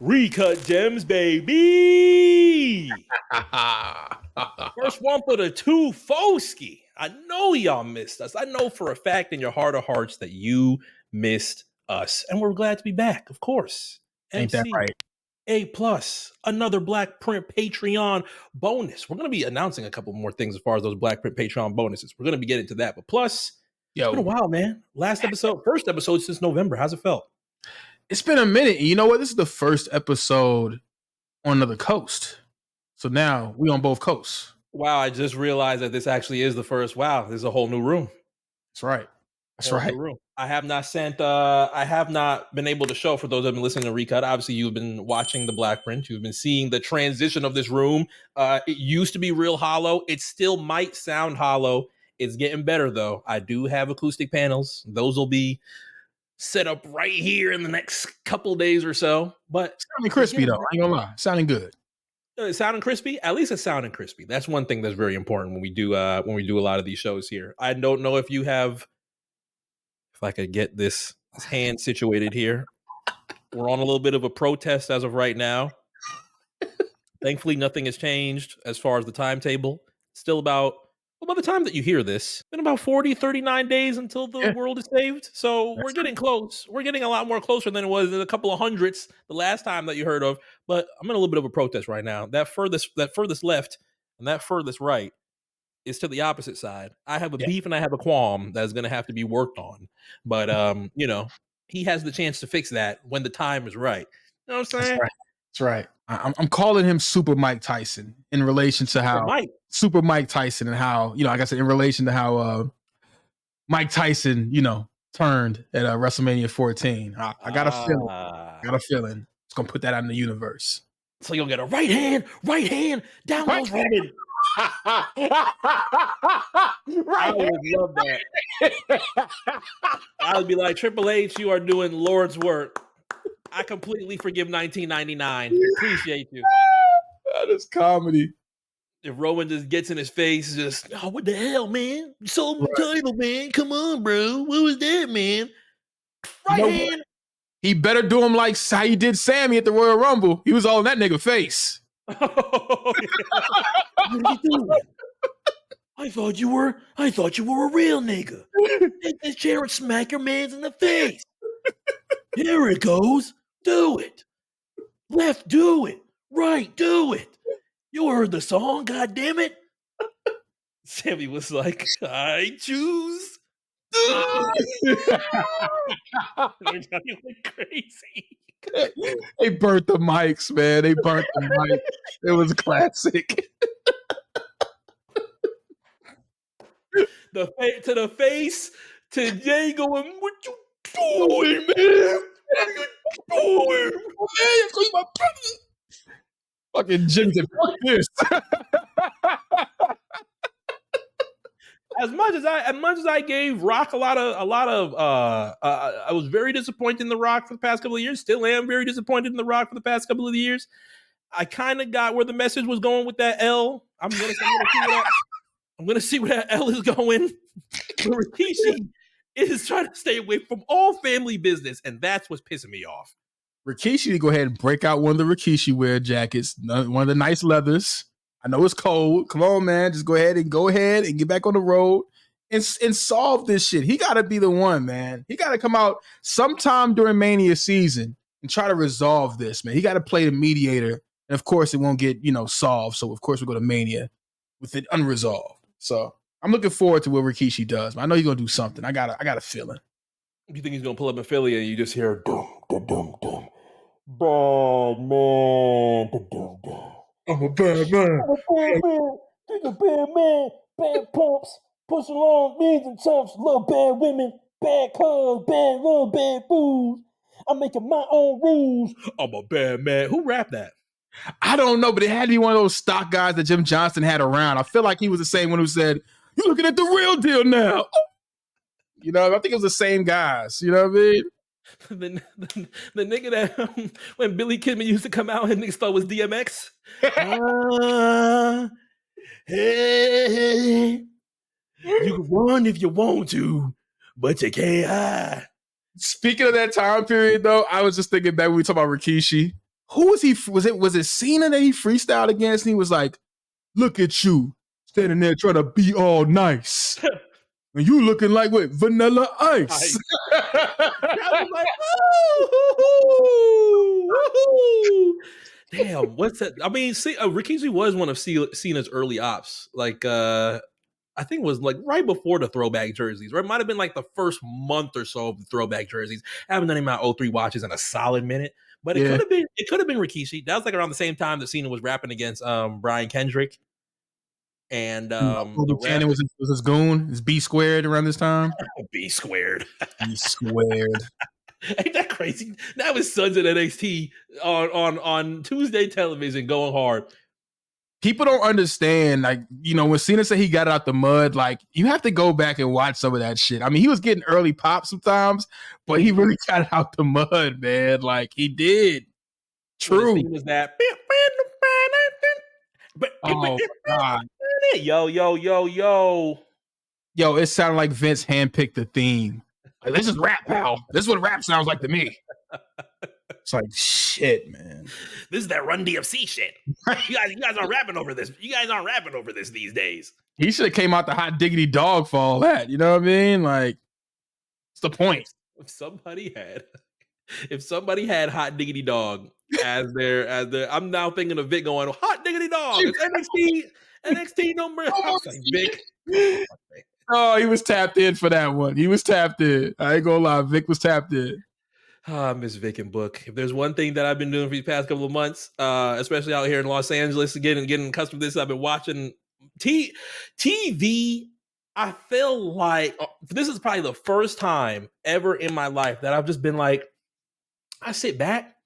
Recut gems, baby. First one for the two Foski. I know y'all missed us. I know for a fact in your heart of hearts that you missed us. And we're glad to be back, of course. Ain't that right? A plus, another Black Print Patreon bonus. We're going to be announcing a couple more things as far as those Black Print Patreon bonuses. We're going to be getting to that. But plus, it's been a while, man. First episode since November. How's it felt? It's been a minute. You know what? This is the first episode on another coast. So now we on both coasts. Wow, I just realized that this actually is the first. Wow, there's a whole new room. That's right. That's right. I have not been able to show, for those that have been listening to Recut, obviously you've been watching the Black Print. You've been seeing the transition of this room. It used to be real hollow. It still might sound hollow. It's getting better, though. I do have acoustic panels. Those will be set up right here in the next couple days or so. But sounding crispy, though. I ain't gonna lie. Sounding good. Sounding crispy? At least it's sounding crispy. That's one thing that's very important when we do a lot of these shows here. I don't know if you have... If I could get this hand situated here. We're on a little bit of a protest as of right now. Thankfully, nothing has changed as far as the timetable. Still about, by the time that you hear this, been about 40, 39 days until the world is saved. So we're getting close. We're getting a lot more closer than it was in a couple of hundreds the last time that you heard of. But I'm in a little bit of a protest right now. That furthest left and that furthest right is to the opposite side. I have a beef and I have a qualm that's going to have to be worked on. But, he has the chance to fix that when the time is right. You know what I'm saying? That's right. I'm calling him Super Mike Tyson in relation to how Super Mike Tyson and how, like I said, in relation to how Mike Tyson, turned at WrestleMania 14. I got a feeling. It's going to put that out in the universe. So you'll get a right hand down those Roman. I would love that. I would be like, Triple H, you are doing Lord's work. I completely forgive 1999. Appreciate you. That is comedy. If Roman just gets in his face, what the hell, man? You sold the title, man. Come on, bro. What was that, man? Right hand. He better do him like how he did Sammy at the Royal Rumble. He was all in that nigga face. Oh, yeah. What are you doing? I thought you were a real nigga. Take this chair and smack your mans in the face. Here it goes. Do it. Left, do it. Right, do it. You heard the song, goddammit. Sammy was like, I choose. Went crazy. They burnt the mics, man. They burnt the mic. It was classic. To the face, to Jay going, what you doing, man? What are you doing? Man, you my brother. Fucking Jim said, fuck this. As much as I gave Rock a lot of I was very disappointed in The Rock for the past couple of years. Still am very disappointed in The Rock for the past couple of years. I kind of got where the message was going with that L. I'm gonna see where that L is going. Rikishi is trying to stay away from all family business, and that's what's pissing me off. Rikishi, go ahead and break out one of the Rikishi wear jackets, one of the nice leathers. I know it's cold. Come on, man. Just go ahead and get back on the road and solve this shit. He got to be the one, man. He got to come out sometime during Mania season and try to resolve this, man. He got to play the mediator. And of course, it won't get, solved. So of course, we go to Mania with it unresolved. So I'm looking forward to what Rikishi does. I know he's going to do something. I got a feeling. You think he's going to pull up in Philly and you just hear, dum, dum, dum, dum. Bad man, dum, dum. I'm a bad man. Think a bad man. Bad pumps. Push along beans and chumps. Love bad women. Bad cars. Bad love. Bad fools. I'm making my own rules. I'm a bad man. Who rapped that? I don't know, but it had to be one of those stock guys that Jim Johnston had around. I feel like he was the same one who said, "You're looking at the real deal now." I think it was the same guys. You know what I mean? The nigga that when Billy Kidman used to come out and niggas thought was DMX. Hey, you can run if you want to, but you can't hide. Speaking of that time period, though, I was just thinking back when we talk about Rikishi. who was he? Was it Cena that he freestyled against? And he was like, "Look at you standing there trying to be all nice, and you looking like what? Vanilla Ice." Right. I was like, "Woo, woohoo!" Damn, what's that? I mean, see, Rikishi was one of Cena's early ops. Like, I think it was like right before the throwback jerseys, or it might have been like the first month or so of the throwback jerseys. I haven't done any of my O3 watches in a solid minute, but Yeah. it could have been Rikishi. That was like around the same time that Cena was rapping against Brian Kendrick. And the ref Buchanan was his goon, his B squared around this time. B squared. B squared. Ain't that crazy? That was Sons at NXT on Tuesday television going hard. People don't understand, like, you know, when Cena said he got out the mud, like, you have to go back and watch some of that shit. I mean, he was getting early pop sometimes, but he really got out the mud, man. Like, he did. True. When was that? Oh, God. Yo, yo, yo, yo. Yo, it sounded like Vince handpicked the theme. Like, this is rap, pal. This is what rap sounds like to me. It's like, shit, man. This is that Run DMC shit. You guys aren't rapping over this. You guys aren't rapping over this these days. He should have came out the hot diggity dog for all that. You know what I mean? Like, what's the point? If somebody had hot diggity dog as their I'm now thinking of Vic going hot diggity dog. It's NXT number. Vic. Oh, he was tapped in for that one. He was tapped in. I ain't gonna lie, Vic was tapped in. Miss Vic and Book. If there's one thing that I've been doing for these past couple of months, especially out here in Los Angeles, getting accustomed to this, I've been watching TV. I feel like this is probably the first time ever in my life that I've just been like, I sit back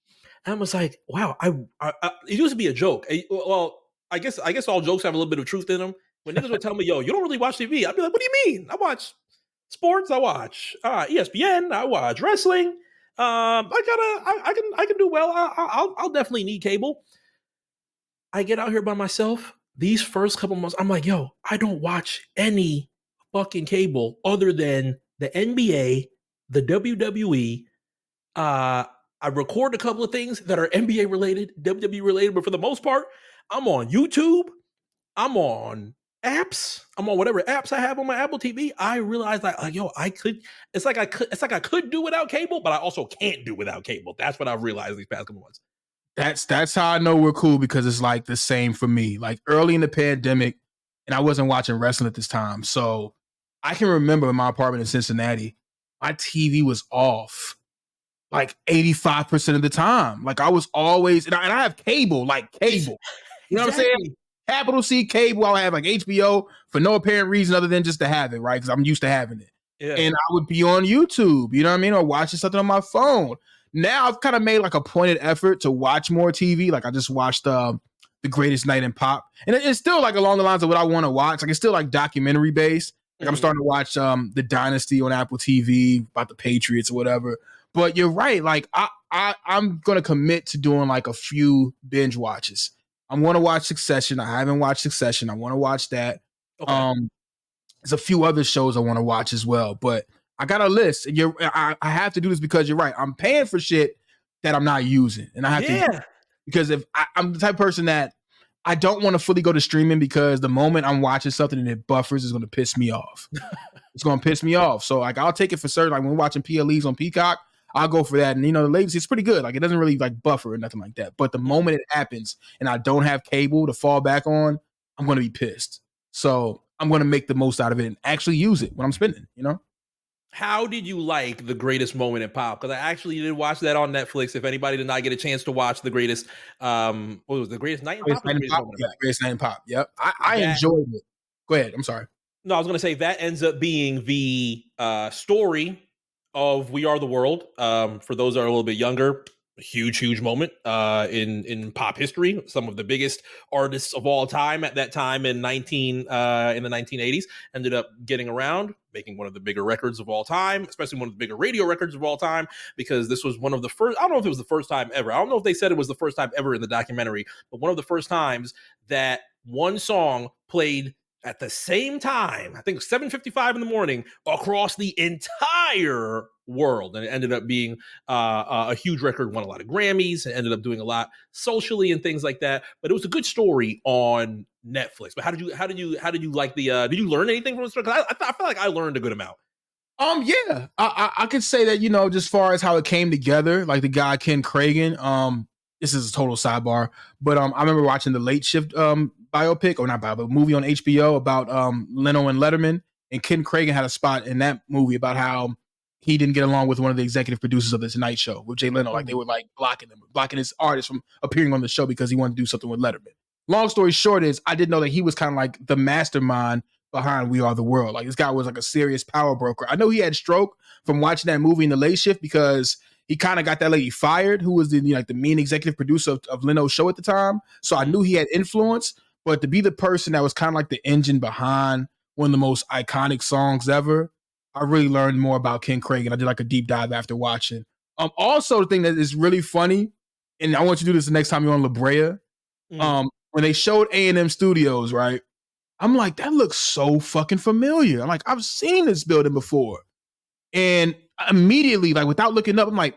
and I was like, wow, it used to be a joke. Well, I guess all jokes have a little bit of truth in them. When niggas would tell me, yo, you don't really watch TV, I'd be like, what do you mean? I watch sports, I watch ESPN, I watch wrestling. I can do well. I'll definitely need cable. I get out here by myself. These first couple months, I'm like, yo, I don't watch any fucking cable other than the NBA, the WWE. I record a couple of things that are NBA related, WWE related, but for the most part, I'm on YouTube. I'm on apps. I'm on whatever apps I have on my Apple TV. I realized like yo, it's like I could do without cable, but I also can't do without cable. That's what I've realized these past couple months. That's how I know we're cool, because it's like the same for me. Like early in the pandemic, and I wasn't watching wrestling at this time. So I can remember in my apartment in Cincinnati, my TV was off like 85% of the time. Like I was always, and I have cable, like cable. You know what I'm saying? Capital C cable. I'll have like HBO for no apparent reason other than just to have it, right? Because I'm used to having it. Yeah. And I would be on YouTube, you know what I mean? Or watching something on my phone. Now I've kind of made like a pointed effort to watch more TV. Like I just watched The Greatest Night in Pop. And it's still like along the lines of what I want to watch. Like it's still like documentary based. Like I'm starting to watch The Dynasty on Apple TV about the Patriots or whatever. But you're right. Like I'm going to commit to doing like a few binge watches. I want to watch Succession. I haven't watched Succession. I want to watch that. Okay. There's a few other shows I want to watch as well, but I got a list. I have to do this because you're right. I'm paying for shit that I'm not using, and I have to, because if I'm the type of person that I don't want to fully go to streaming, because the moment I'm watching something and it buffers is going to piss me off. It's going to piss me off. So like I'll take it for certain. Like when we're watching PLEs on Peacock, I'll go for that. And, you know, the latency is pretty good. Like, it doesn't really, like, buffer or nothing like that. But the moment it happens and I don't have cable to fall back on, I'm going to be pissed. So I'm going to make the most out of it and actually use it when I'm spending, you know? How did you like The Greatest Moment in Pop? Because I actually did watch that on Netflix. If anybody did not get a chance to watch The Greatest, what was The Greatest Night in Pop? Greatest Night in Pop. Yep. I enjoyed it. Go ahead. I'm sorry. No, I was going to say that ends up being the story of We Are the World. For those that are a little bit younger, a huge moment in pop history. Some of the biggest artists of all time at that time in the 1980s ended up getting around, making one of the bigger records of all time, especially one of the bigger radio records of all time, because this was one of the first, I don't know if it was the first time ever. I don't know if they said it was the first time ever in the documentary, but one of the first times that one song played at the same time, I think 7:55 in the morning, across the entire world, and it ended up being a huge record. Won a lot of Grammys, and ended up doing a lot socially and things like that. But it was a good story on Netflix. But how did you like the? Did you learn anything from the story? Because I feel like I learned a good amount. Yeah, I could say that, just far as how it came together, like the guy Ken Kragen. This is a total sidebar, but I remember watching the Late Shift biopic, or not biopic, movie on HBO about Leno and Letterman, and Ken Kragen had a spot in that movie about how he didn't get along with one of the executive producers of the Tonight Show with Jay Leno. Like they were like blocking his artist from appearing on the show because he wanted to do something with Letterman. Long story short is I didn't know that he was kind of like the mastermind behind We Are the World. Like this guy was like a serious power broker. I know he had stroke from watching that movie in the Late Shift because he kind of got that lady fired, who was the like the main executive producer of Leno's show at the time. So I knew he had influence, but to be the person that was kind of like the engine behind one of the most iconic songs ever, I really learned more about Ken Kragen. I did like a deep dive after watching. Also, the thing that is really funny, and I want you to do this the next time you're on La Brea. Mm. When they showed A&M Studios, right? I'm like, that looks so fucking familiar. I'm like, I've seen this building before. And immediately, like without looking up, I'm like,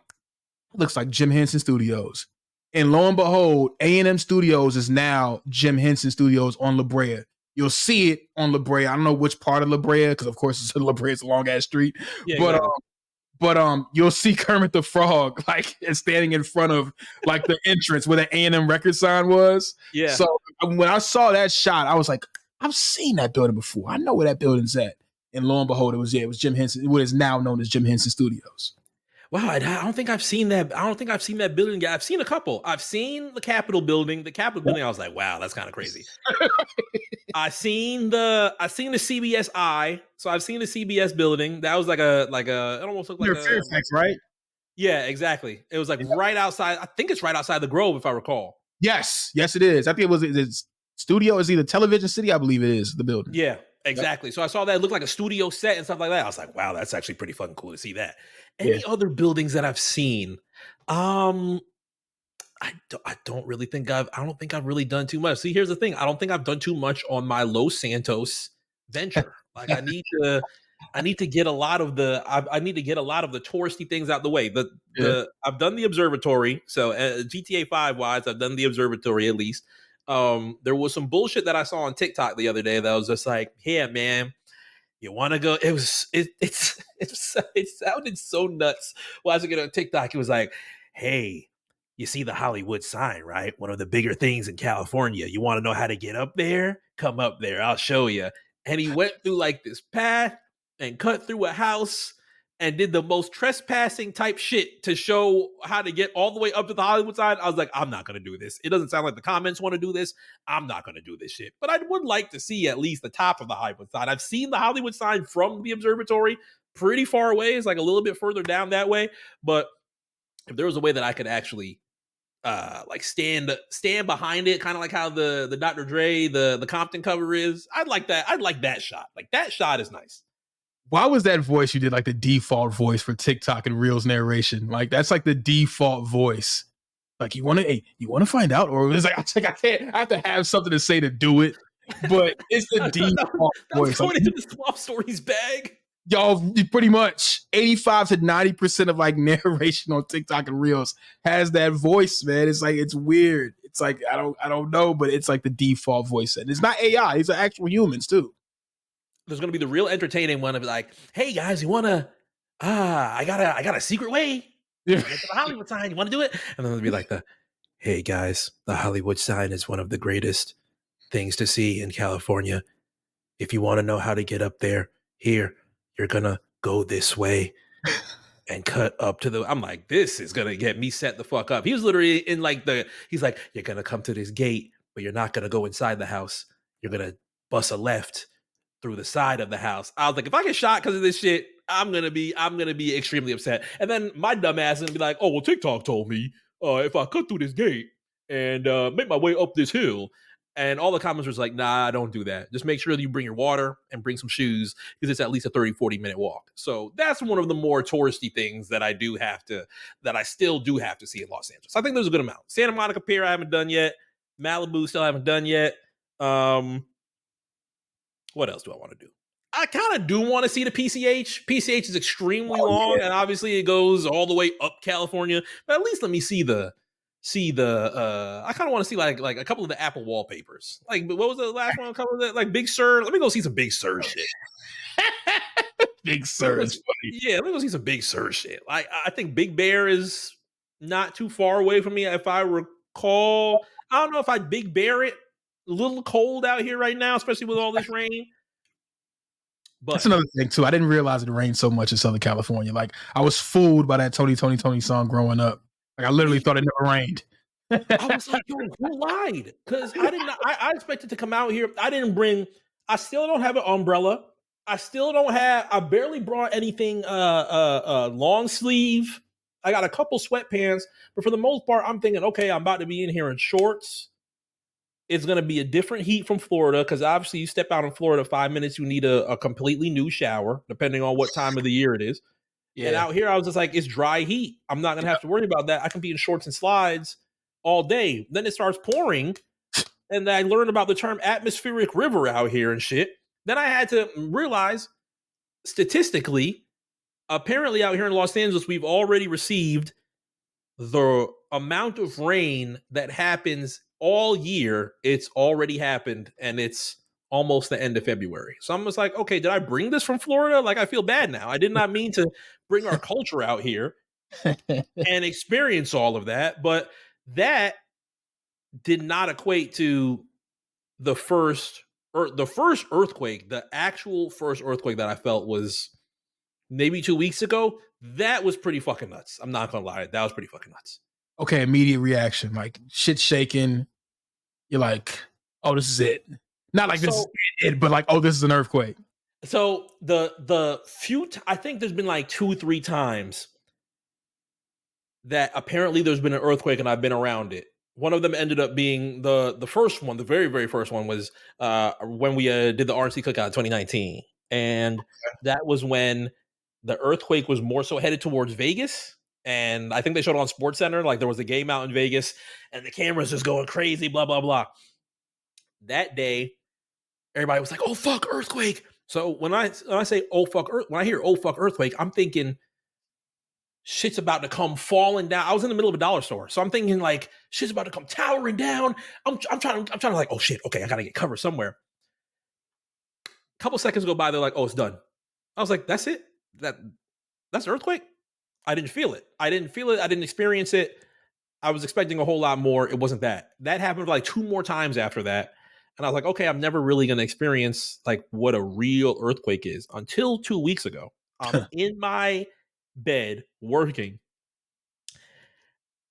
looks like Jim Henson Studios. And lo and behold, A&M Studios is now Jim Henson Studios on La Brea. You'll see it on La Brea. I don't know which part of La Brea, because of course it's La Brea, it's a long ass street. Yeah, But exactly. you'll see Kermit the Frog like standing in front of like the entrance where the A&M record sign was. Yeah. So when I saw that shot, I was like, I've seen that building before. I know where that building's at. And lo and behold, it was Jim Henson, what is now known as Jim Henson Studios. Wow, I don't think I've seen that. I don't think I've seen that building yet. I've seen a couple. I've seen the Capitol building. The Capitol building, I was like, wow, that's kind of crazy. I seen the CBS Eye. So I've seen the CBS building. That was like a it almost looked like Near a Fairfax, right? yeah, exactly. It was like Yeah. right outside. I think it's right outside the Grove, if I recall. Yes, it is. I think it was it's studio is either Television City, I believe it is the building. Yeah, Yep. exactly. So I saw that it looked like a studio set and stuff like that. I was like, wow, that's actually pretty fucking cool to see that. Yeah. Any other buildings that I've seen? Um, I don't think I've really done too much. See, here's the thing. I don't think I've done too much on my Los Santos venture. Like I need to get a lot of I need to get a lot of the touristy things out the way. Yeah. The I've done the observatory. So GTA 5 wise, I've done the observatory at least. There was some bullshit that I saw on TikTok the other day that was just like, yeah, man, you want to go? It sounded so nuts. Watching it on TikTok, it was like, hey, you see the Hollywood sign, right? One of the bigger things in California. You want to know how to get up there? Come up there. I'll show you. And he went through like this path and cut through a house and did the most trespassing type shit to show how to get all the way up to the Hollywood sign. I was like, I'm not going to do this. It doesn't sound like the comments want to do this. I'm not going to do this shit. But I would like to see at least the top of the Hollywood sign. I've seen the Hollywood sign from the observatory pretty far away. It's like a little bit further down that way. But if there was a way that I could actually like stand behind it, kind of like how the Dr. Dre, the Compton cover is, I'd like that. I'd like that shot. Like that shot is nice. Why was that voice you did like the default voice for TikTok and Reels narration? Like that's like the default voice. Like you want to find out, or it's like I can't. I have to have something to say to do it, but it's the default That was voice. Like going into the swap stories bag. y'all, pretty much 85 to 90% of like narration on TikTok and Reels has that voice, man. It's like it's weird. It's like I don't know, but it's like the default voice, and it's not AI. It's actual humans too. There's gonna be the real entertaining one of like, hey guys, you wanna I got a secret way Yeah. to get to the Hollywood sign. You wanna do it? And then it'll be like the hey guys, the Hollywood sign is one of the greatest things to see in California. If you want to know how to get up there, here, you're gonna go this way and cut up to the. I'm like, this is gonna get me set the fuck up. He was literally in like he's like, you're gonna come to this gate, but you're not gonna go inside the house. You're gonna bust a left through the side of the house. I was like, if I get shot because of this shit, I'm gonna be extremely upset. And then my dumb ass is gonna be like, oh well, TikTok told me if I cut through this gate and make my way up this hill. And all the comments was like, nah, don't do that. Just make sure that you bring your water and bring some shoes because it's at least a 30-40 minute walk. So that's one of the more touristy things that I still do have to see in Los Angeles. I think there's a good amount. Santa Monica Pier, I haven't done yet. Malibu, still haven't done yet. Um, What else do I want to do? I kind of do want to see the PCH. PCH is extremely Oh long, yeah. and obviously it goes all the way up California. But at least let me see the I kind of want to see like a couple of the Apple wallpapers. Like what was the last one? A couple of that like Big Sur. Let me go see some Big Sur shit. Big Let me Sur go is see, funny. yeah, let me go see some Big Sur shit. Like I think Big Bear is not too far away from me. If I recall, I don't know if I'd Big Bear it. A little cold out here right now, especially with all this rain. That's But another thing too. I didn't realize it rained so much in Southern California. Like I was fooled by that Tony song growing up. Like I literally me thought it too. never rained. I was like, yo, who lied? Because I didn't. I expected to come out here. I didn't bring. I still don't have an umbrella. I still don't have. I barely brought anything. Long sleeve. I got a couple sweatpants, but for the most part, I'm thinking, okay, I'm about to be in here in shorts. It's going to be a different heat from Florida because obviously you step out in Florida 5 minutes, you need a completely new shower, depending on what time of the year it is. And Yeah. out here, I was just like, it's dry heat. I'm not gonna have to worry about that. I can be in shorts and slides all day. Then it starts pouring, and I learned about the term atmospheric river out here and shit. Then I had to realize statistically, apparently out here in Los Angeles, we've already received the amount of rain that happens all year. It's already happened, and it's almost the end of February. So I'm just like, okay, did I bring this from Florida? Like, I feel bad now. I did not mean to bring our culture out here and experience all of that, but that did not equate to the first earthquake. The actual first earthquake that I felt was maybe 2 weeks ago. That was pretty fucking nuts. I'm not gonna lie, that was pretty fucking nuts. Okay, immediate reaction. Like shit shaking. You're like, oh, this is it. Not like this is So it, but like, oh, this is an earthquake. the I think there's been like 2-3 times that apparently there's been an earthquake and I've been around it. One of them ended up being the first one. The very very first one was when we did the RNC cookout in 2019, and that was when the earthquake was more so headed towards Vegas. And I think they showed it on Sports Center. Like there was a game out in Vegas, and the cameras just going crazy. Blah blah blah. That day, everybody was like, "Oh fuck, earthquake!" So when I say "Oh fuck," when I hear "Oh fuck, earthquake," I'm thinking shit's about to come falling down. I was in the middle of a dollar store, so I'm thinking like shit's about to come towering down. I'm trying to like, oh shit, okay, I gotta get cover somewhere. A couple seconds go by, they're like, oh, it's done. I was like, that's it. That's an earthquake. I didn't feel it. I didn't feel it. I didn't experience it. I was expecting a whole lot more. It wasn't that. That happened like 2 more times after that. And I was like, okay, I'm never really going to experience like what a real earthquake is until 2 weeks ago. I'm in my bed working,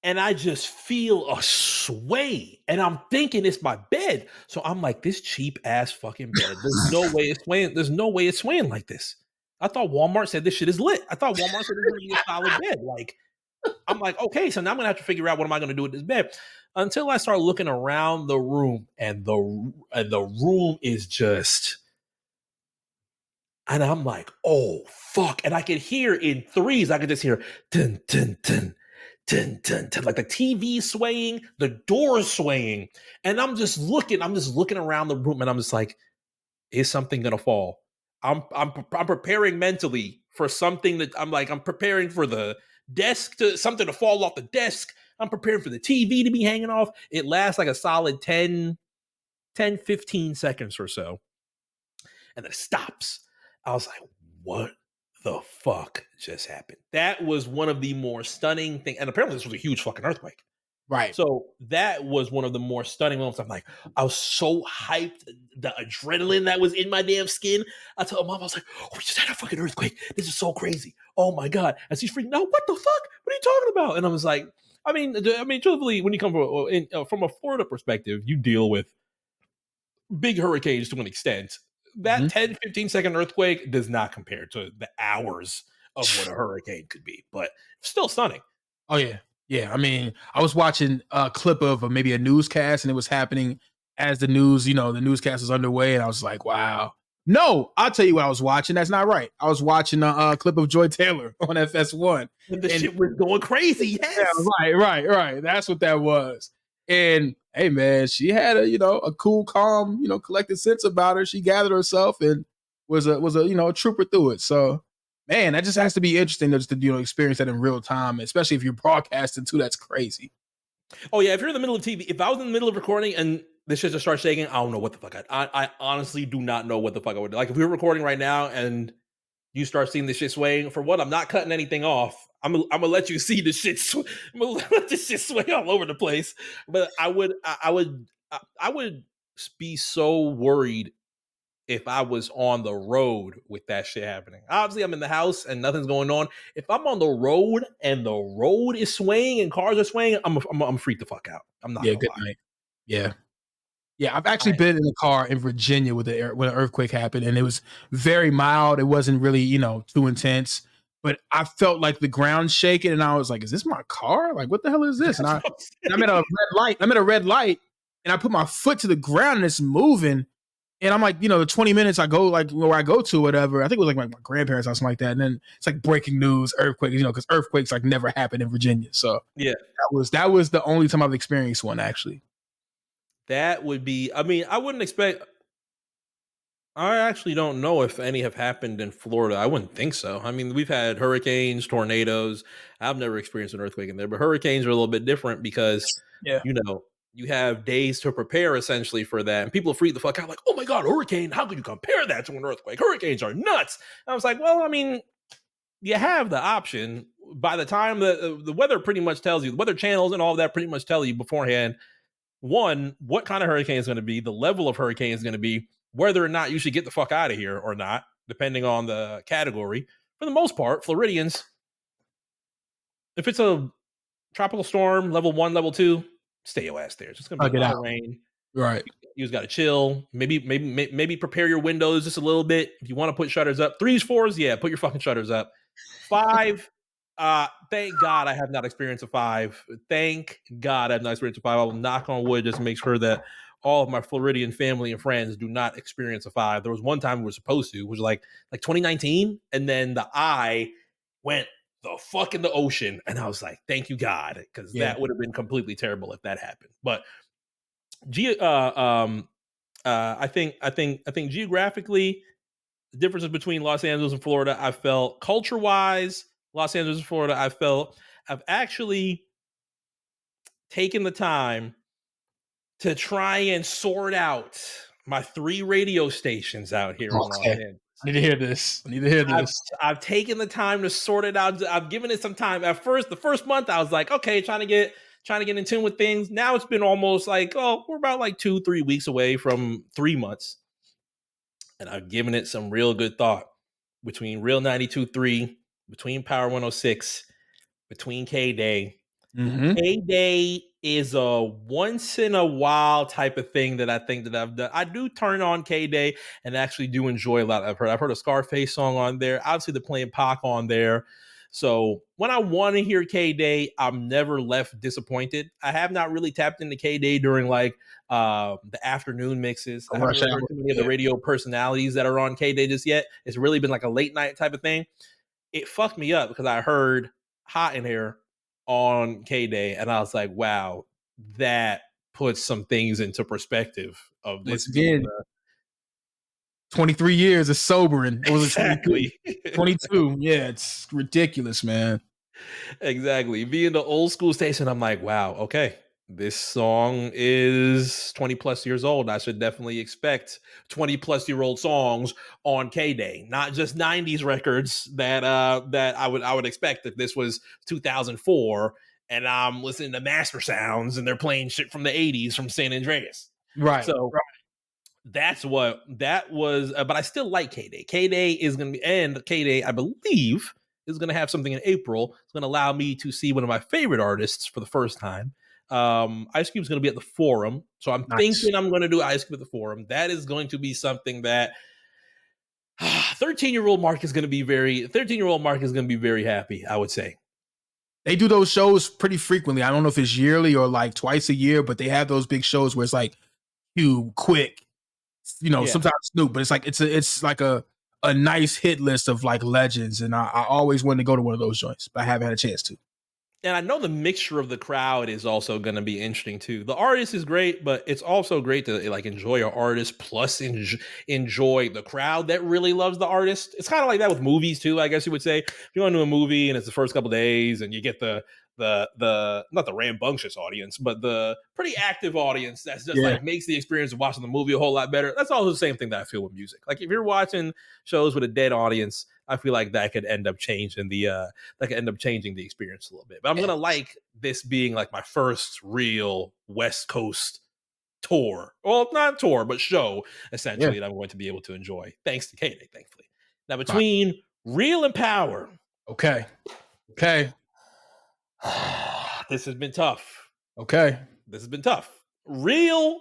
and I just feel a sway, and I'm thinking it's my bed. So I'm like, this cheap ass fucking bed. There's no way it's swaying. There's no way it's swaying like this. I thought Walmart said this shit is lit. I thought Walmart said it's gonna be a solid bed. Like, I'm like, okay, so now I'm gonna have to figure out what am I gonna do with this bed. Until I start looking around the room, and the room is just, and I'm like, oh fuck. And I could hear in threes, I could just hear dun dun dun dun dun dun, like the TV swaying, the doors swaying. And I'm just looking around the room, and I'm just like, is something gonna fall? I'm preparing mentally for something that I'm preparing for the desk to something to fall off the desk. I'm preparing for the TV to be hanging off. It lasts like a solid 15 seconds or so. And then it stops. I was like, what the fuck just happened? That was one of the more stunning things. And apparently this was a huge fucking earthquake. Right. So that was one of the more stunning moments. I'm like, I was so hyped. The adrenaline that was in my damn skin. I told mom, I was like, oh, we just had a fucking earthquake. This is so crazy. Oh my God. And she's freaking out. What the fuck? What are you talking about? And I was like, I mean, truthfully, when you come from a Florida perspective, you deal with big hurricanes to an extent. That 10-15 second earthquake does not compare to the hours of what a hurricane could be, but still stunning. Oh yeah. Yeah. I mean, I was watching a clip of maybe a newscast, and it was happening as the news, the newscast was underway, and I was like, wow. No, I'll tell you what I was watching. That's not right. I was watching a clip of Joy Taylor on And the shit was going crazy. Yes. Yeah, right. That's what that was. And Hey man, she had a cool, calm, collected sense about her. She gathered herself and was a trooper through it. So man, that just has to be interesting just to experience that in real time, especially if you're broadcasting too. That's crazy. Oh yeah, if you're in the middle of TV, if I was in the middle of recording and this shit just starts shaking, I don't know what the fuck. I honestly do not know what the fuck I would do. Like if we were recording right now and you start seeing this shit swaying, for what, I'm not cutting anything off. I'm gonna let you see the shit. I'm gonna let this shit sway all over the place. But I would be so worried if I was on the road with that shit happening. Obviously, I'm in the house and nothing's going on. If I'm on the road and the road is swaying and cars are swaying, I'm freaked the fuck out. I'm not Yeah, gonna good lie. night. Yeah. Yeah, I've actually been in a car in Virginia when an earthquake happened, and it was very mild. It wasn't really, too intense, but I felt like the ground shaking, and I was like, "Is this my car? Like, what the hell is this?" And That's I what I'm and I'm at a saying. red light. I'm at a red light, and I put my foot to the ground, and it's moving. And I'm like, the 20 minutes I go, like where I go to, whatever. I think it was like my grandparents' house, something like that. And then it's like breaking news, earthquake, because earthquakes like never happened in Virginia. So Yeah, that was the only time I've experienced one actually. that would be. I mean, I wouldn't expect. I actually don't know if any have happened in Florida. I wouldn't think so. I mean, we've had hurricanes, tornadoes. I've never experienced an earthquake in there, but hurricanes are a little bit different because, Yeah. you know, you have days to prepare essentially for that. And people freak the fuck out like, oh my God, hurricane. How could you compare that to an earthquake? Hurricanes are nuts. And I was like, well, I mean, you have the option. By the time the weather pretty much tells you, the weather channels and all of that pretty much tell you beforehand one, what kind of hurricane is going to be, the level of hurricane is going to be, whether or not you should get the fuck out of here or not, depending on the category. For the most part, Floridians, if it's a tropical storm, level one, level two, stay your ass there. It's just going to be Hug a it lot out. of rain. Right. You just got to chill. Maybe prepare your windows just a little bit. If you want to put shutters up, threes, fours, yeah, put your fucking shutters up. Five, thank God I have not experienced a five. Thank God I have not experienced a five. I will knock on wood just to make sure that all of my Floridian family and friends do not experience a five. There was one time we were supposed to, which was like 2019, and then the eye went the fuck in the ocean, and I was like, thank you God, because Yeah. that would have been completely terrible if that happened. But ge- uh, um, I think geographically, the differences between Los Angeles and Florida, I felt culture wise, Los Angeles and Florida, I felt I've actually taken the time to try and sort out my three radio stations out here in Los Okay. Angeles. I need to hear this. I need to hear I've this. I've taken the time to sort it out. I've given it some time. At first, the first month, I was like, okay, trying to get in tune with things. Now it's been almost like, oh, we're about like 2-3 weeks away from 3 months. And I've given it some real good thought between Real 92.3, between Power 106, between KDAY. Mm-hmm. KDAY is a once in a while type of thing that I think that I've done. I do turn on KDAY and actually do enjoy a lot. I've heard a Scarface song on there. Obviously, they're playing Pac on there. So when I want to hear KDAY, I'm never left disappointed. I have not really tapped into KDAY during like the afternoon mixes. I haven't Rush really hour. heard too many of the Yeah. radio personalities that are on KDAY just yet. It's really been like a late night type of thing. It fucked me up because I heard Hot in Here on KDAY and I was like, wow, that puts some things into perspective of Once this being again, 23 years is sobering. It was a 22. exactly 22. Yeah, it's ridiculous, man. exactly being the old school station. I'm like, wow, okay, this song is 20 plus years old. I should definitely expect 20 plus year old songs on KDAY, not just 90s records that I would expect if this was 2004 and I'm listening to Master Sounds and they're playing shit from the 80s from San Andreas. Right. So that's what that was. But I still like KDAY. KDAY is going to be, and KDAY, I believe, is going to have something in April. It's going to allow me to see one of my favorite artists for the first time. Ice Cube's going to be at the Forum, so I'm Nice. thinking I'm going to do Ice Cube at the Forum. That is going to be something that 13-year-old Mark is going to be very 13-year-old Mark is going to be very happy, I would say. They do those shows pretty frequently. I don't know if it's yearly or like twice a year, but they have those big shows where it's like Cube, Quick, Yeah. sometimes Snoop, but it's like a nice hit list of like legends, and I always wanted to go to one of those joints, but I haven't had a chance to. and I know the mixture of the crowd is also going to be interesting too. The artist is great, but it's also great to like enjoy your artist plus enjoy the crowd that really loves the artist. It's kind of like that with movies too, I guess you would say. If you go into a movie and it's the first couple days and you get the not the rambunctious audience, but the pretty active audience that's just Yeah. like makes the experience of watching the movie a whole lot better. That's also the same thing that I feel with music. Like if you're watching shows with a dead audience, I feel like that could end up changing the experience a little bit. But I'm gonna like this being like my first real West Coast tour. Well, not tour, but show Yeah. essentially that I'm going to be able to enjoy thanks to KDAY, thankfully. Now Fine. between Real and Power. Okay. Okay. This has been tough. Okay. This has been tough. Real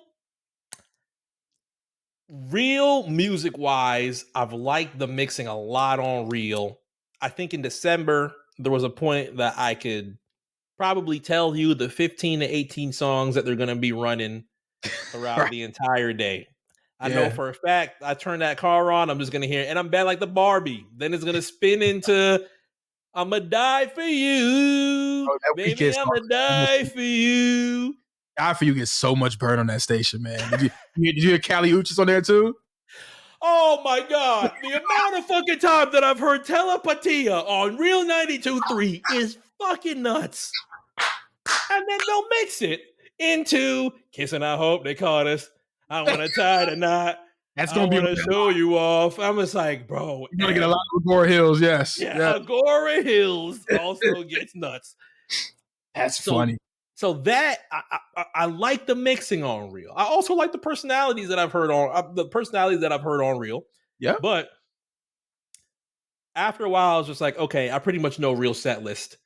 music wise, I've liked the mixing a lot on Real. I think in December, there was a point that I could probably tell you the 15 to 18 songs that they're going to be running throughout Right. the entire day. I know Yeah. for a fact, I turn that car on, I'm just going to hear, and I'm bad like the Barbie. Then it's going to spin into, I'ma die for you. Oh, that Baby, weekend I'ma song. die for you. God for you gets so much burn on that station, man. Did you hear Cali Uchis on there too? Oh my God. The amount of fucking time that I've heard Telepatia on Real 92.3 is fucking nuts. And then they'll mix it into Kissing I Hope They Caught Us. I want to tie the knot. That's I gonna be want to show you off. I'm just like, bro. you're gonna get a lot of Agora Hills, yes. Yeah, Yeah. Agora Hills also gets nuts. That's So, funny. so that I like the mixing on Real. I also like the personalities that I've heard on Real. Yeah. But after a while, I was just like, okay, I pretty much know Real set list.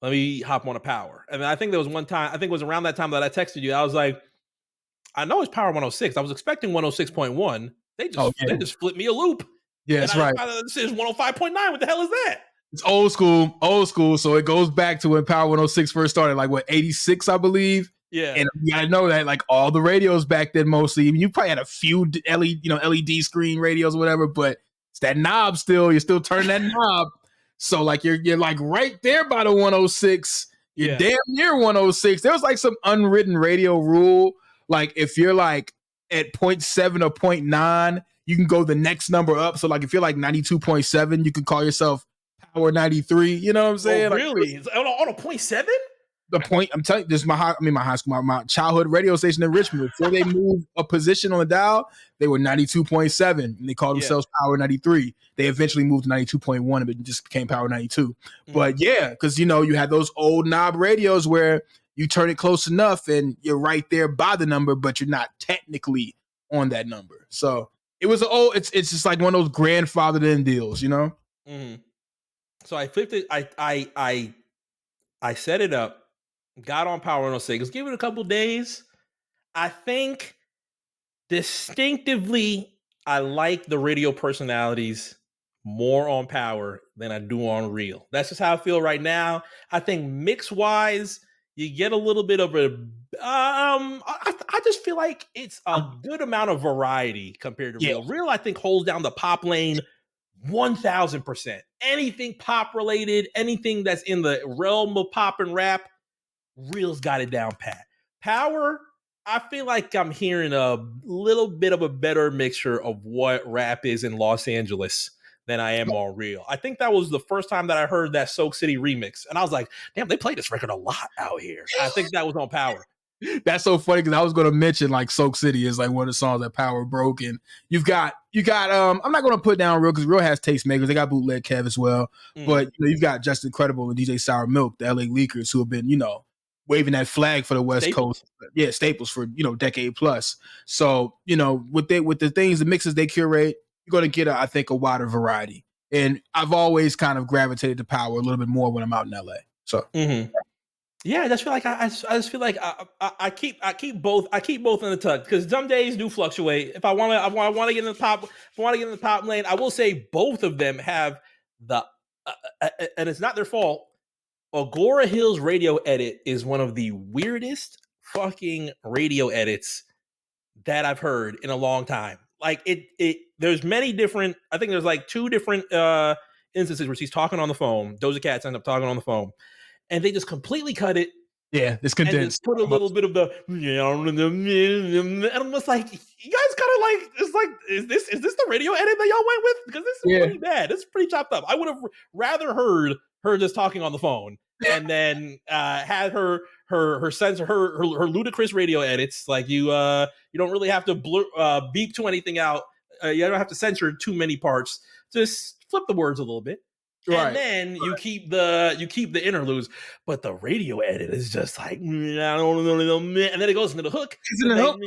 Let me hop on a Power. And I think there was one time, I think it was around that time that I texted you. I was like, I know it's Power 106. I was expecting 106.1. They just flipped me a loop. Yeah, that's right. This is 105.9. What the hell is that? It's old school. So it goes back to when Power 106 first started, like what, 86, I believe. Yeah. And you gotta know that like all the radios back then mostly, I mean, you probably had a few LED screen radios or whatever, but it's that knob still. You're still turning that knob. So like you're like right there by the 106. You're damn near 106. There was like some unwritten radio rule. Like if you're like at 0.7 or 0.9, you can go the next number up. So like if you're like 92.7, you can call yourself Power 93. You know what I'm saying? Oh, really? Like, on a 0.7? The point I'm telling you, this is my high school, my childhood radio station in Richmond. Before they moved a position on the dial, they were 92.7 and they called themselves Power 93. They eventually moved to 92.1 and it just became Power 92. Mm-hmm. But yeah, because you had those old knob radios where you turn it close enough and you're right there by the number, but you're not technically on that number. So it was it's just like one of those grandfathered in deals, Mm-hmm. So I flipped it. I set it up. Got on Power 106. Give it a couple days. I think distinctively, I like the radio personalities more on Power than I do on Real. That's just how I feel right now. I think mix wise, you get a little bit of a. I just feel like it's a good amount of variety compared to Real. Real, I think, holds down the pop lane 1,000%. Anything pop related, anything that's in the realm of pop and rap, Real's got it down pat. Power, I feel like I'm hearing a little bit of a better mixture of what rap is in Los Angeles than I am on Real. I think that was the first time that I heard that Soak City remix. And I was like, damn, they play this record a lot out here. I think that was on Power. That's so funny because I was going to mention like Soak City is like one of the songs that Power broke. And you got I'm not going to put down Real because Real has tastemakers. They got Bootleg Kev as well. But you've got Just Incredible and DJ Sour Milk, the LA Leakers, who have been, waving that flag for the West Coast. Yeah, staples for, decade plus. So, with the things, the mixes they curate, you're going to get, I think, a wider variety. And I've always kind of gravitated to Power a little bit more when I'm out in LA. So, yeah, I just feel like I just feel like I keep both in the tuck because some days do fluctuate. If I want to get in the top lane, I will say both of them have the and it's not their fault. Agora Hill's radio edit is one of the weirdest fucking radio edits that I've heard in a long time. Like there's many different, I think there's like two different instances where she's talking on the phone. Doja Cat's end up talking on the phone. and they just completely cut it Yeah, it's and just condensed. put a little bit of the, and I'm just like, you guys kind of like, it's like, is this the radio edit that y'all went with? Because this is Yeah. pretty bad. It's pretty chopped up. I would have rather heard her just talking on the phone and then had her sense her ludicrous radio edits. Like you don't really have to beep to anything out. You don't have to censor too many parts. Just flip the words a little bit. And Right. then you keep the interludes, but the radio edit is just like, and then it goes into the hook, Isn't it hook?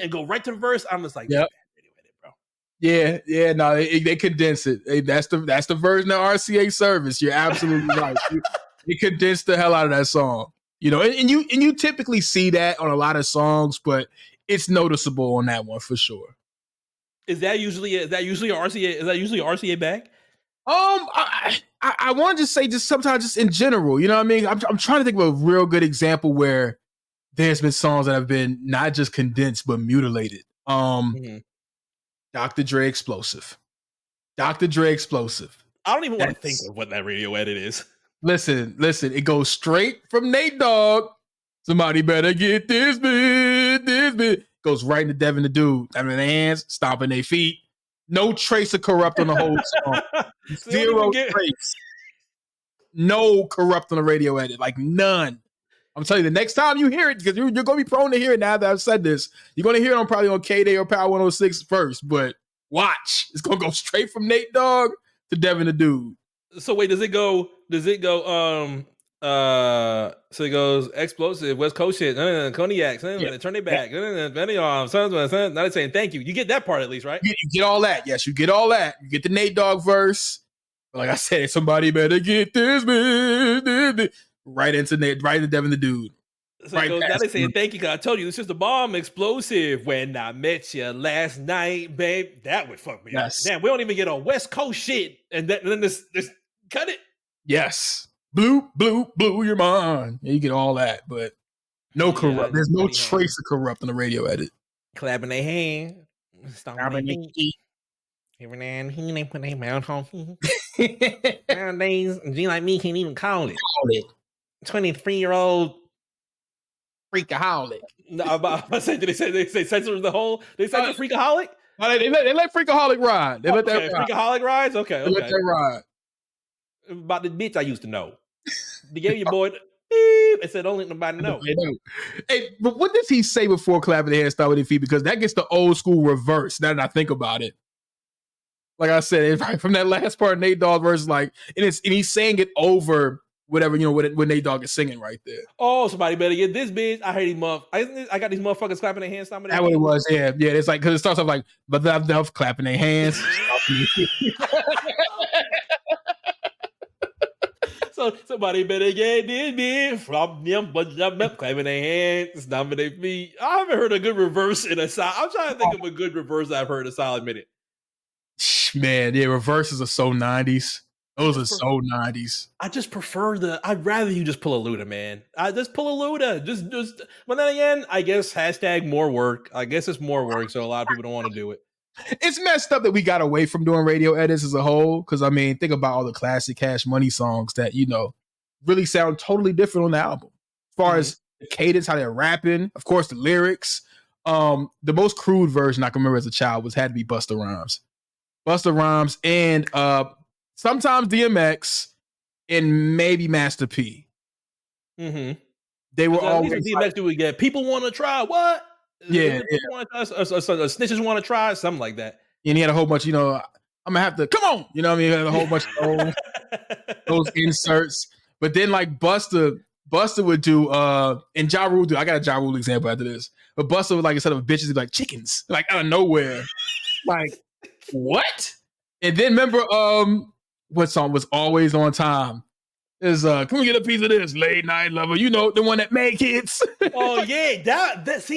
and go right to the verse. I'm just like, Yep. radio edit, bro. Yeah, no, they condense it. That's the version of RCA service. You're absolutely right. They condense the hell out of that song. You know, and you typically see that on a lot of songs, but it's noticeable on that one for sure. Is that usually RCA? Is that usually RCA bag? I want to just say, just sometimes, just in general, you know what I mean? I'm trying to think of a real good example where there's been songs that have been not just condensed but mutilated. Dr. Dre Explosive. Dr. Dre Explosive. I don't even want to think of what that radio edit is. Listen, it goes straight from Nate Dogg. Somebody better get this bit. Goes right into Devin the Dude. Having their hands, stomping their feet. No trace of corrupt on the whole song. Zero trace. No corrupt on the radio edit. Like none. I'm telling you, the next time you hear it, because you're going to be prone to hear it now that I've said this, you're going to hear it probably on KDAY or Power 106 first, but watch. It's going to go straight from Nate Dogg to Devin the Dude. So wait, does it go, so it goes explosive, West Coast shit, cognac, turn it back, now it's saying thank you. You get that part at least, right? You get all that. Yes, you get all that. You get the Nate Dogg verse. Like I said, somebody better get this bit. Right into Devin the Dude. So right, now they saying thank you, God. I told you this is the bomb explosive. When I met you last night, babe, that would fuck me up. Damn, we don't even get a West Coast shit, and then this cut it. Yes, blue your mind. Yeah, you get all that, but no corrupt. There's no trace of corrupt in the radio edit. Clapping their hand, stomping their feet. Every now and then they put their mouth on. Nowadays, G like me can't even call it. 23-year-old freakaholic. No, I said, did they say censor the whole? They censor freakaholic? They let freakaholic ride. They let that ride. Freakaholic rides? Okay. They let that ride. About the bitch I used to know. They gave your boy beep and said, don't let nobody know. Hey, but what does he say before clapping the hands, start with their feet? Because that gets the old school reverse. Now that I think about it. Like I said, right from that last part, Nate Dogg verse, like, and he's saying it over whatever, you know, when Nate Dogg is singing right there. Oh, somebody better get this bitch. I heard these I got these motherfuckers clapping their hands. That's what it was. Yeah. It's like, because it starts off like, but they're clapping their hands. So somebody better get this bitch from them, but clapping their hands, stomping their feet. I haven't heard a good reverse in a solid. I'm trying to think of a good reverse I've heard a solid minute. Man, yeah, reverses are so 90s. Those are so 90s. I just prefer I'd rather you just pull a Luda, man. I just pull a Luda. Just but then again, I guess hashtag more work. I guess it's more work, so a lot of people don't want to do it. It's messed up that we got away from doing radio edits as a whole. Because I mean, think about all the classic Cash Money songs that, you know, really sound totally different on the album. As far as the cadence, how they're rapping, of course, the lyrics. The most crude version I can remember as a child had to be Busta Rhymes. Busta Rhymes and sometimes DMX and maybe Master P. Mm-hmm. They were always DMX do we get people want to try what? Yeah. Snitches want to try something like that. And he had a whole bunch, you know, I'm gonna have to come on, you know what I mean? He had a whole bunch of those inserts. But then like Busta would do and Ja Rule I got a Ja Rule example after this. But Busta would, like, instead of bitches, he'd be like chickens, like out of nowhere. Like, what? And then remember what song was always on time? Is can we get a piece of this? Late Night Lover, you know, the one that made hits. Oh yeah, that's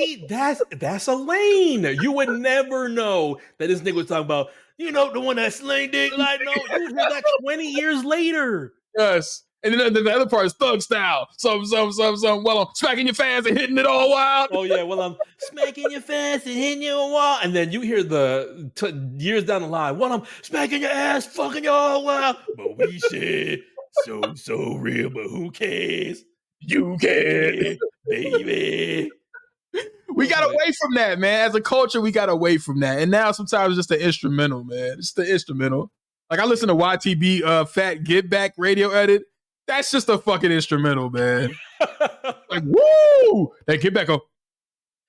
a lane. You would never know that this nigga was talking about, you know, the one that slang dick like no, you would hear that 20 years later. Yes. And then the other part is Thug Style. Some. Well, I'm smacking your fast and hitting it all wild. Oh yeah, well I'm smacking your fast and hitting you a wall. And then you hear years down the line, well I'm smacking your ass, fucking you all wild. But we said So real, but who cares? You You can. care, baby. We got Funny. away from that, man. As a culture, we got away from that. And now sometimes it's just the instrumental, man. It's the instrumental. Like I listen to YTB Fat Get Back radio edit. That's just a fucking instrumental, man. Like, woo! They get back up.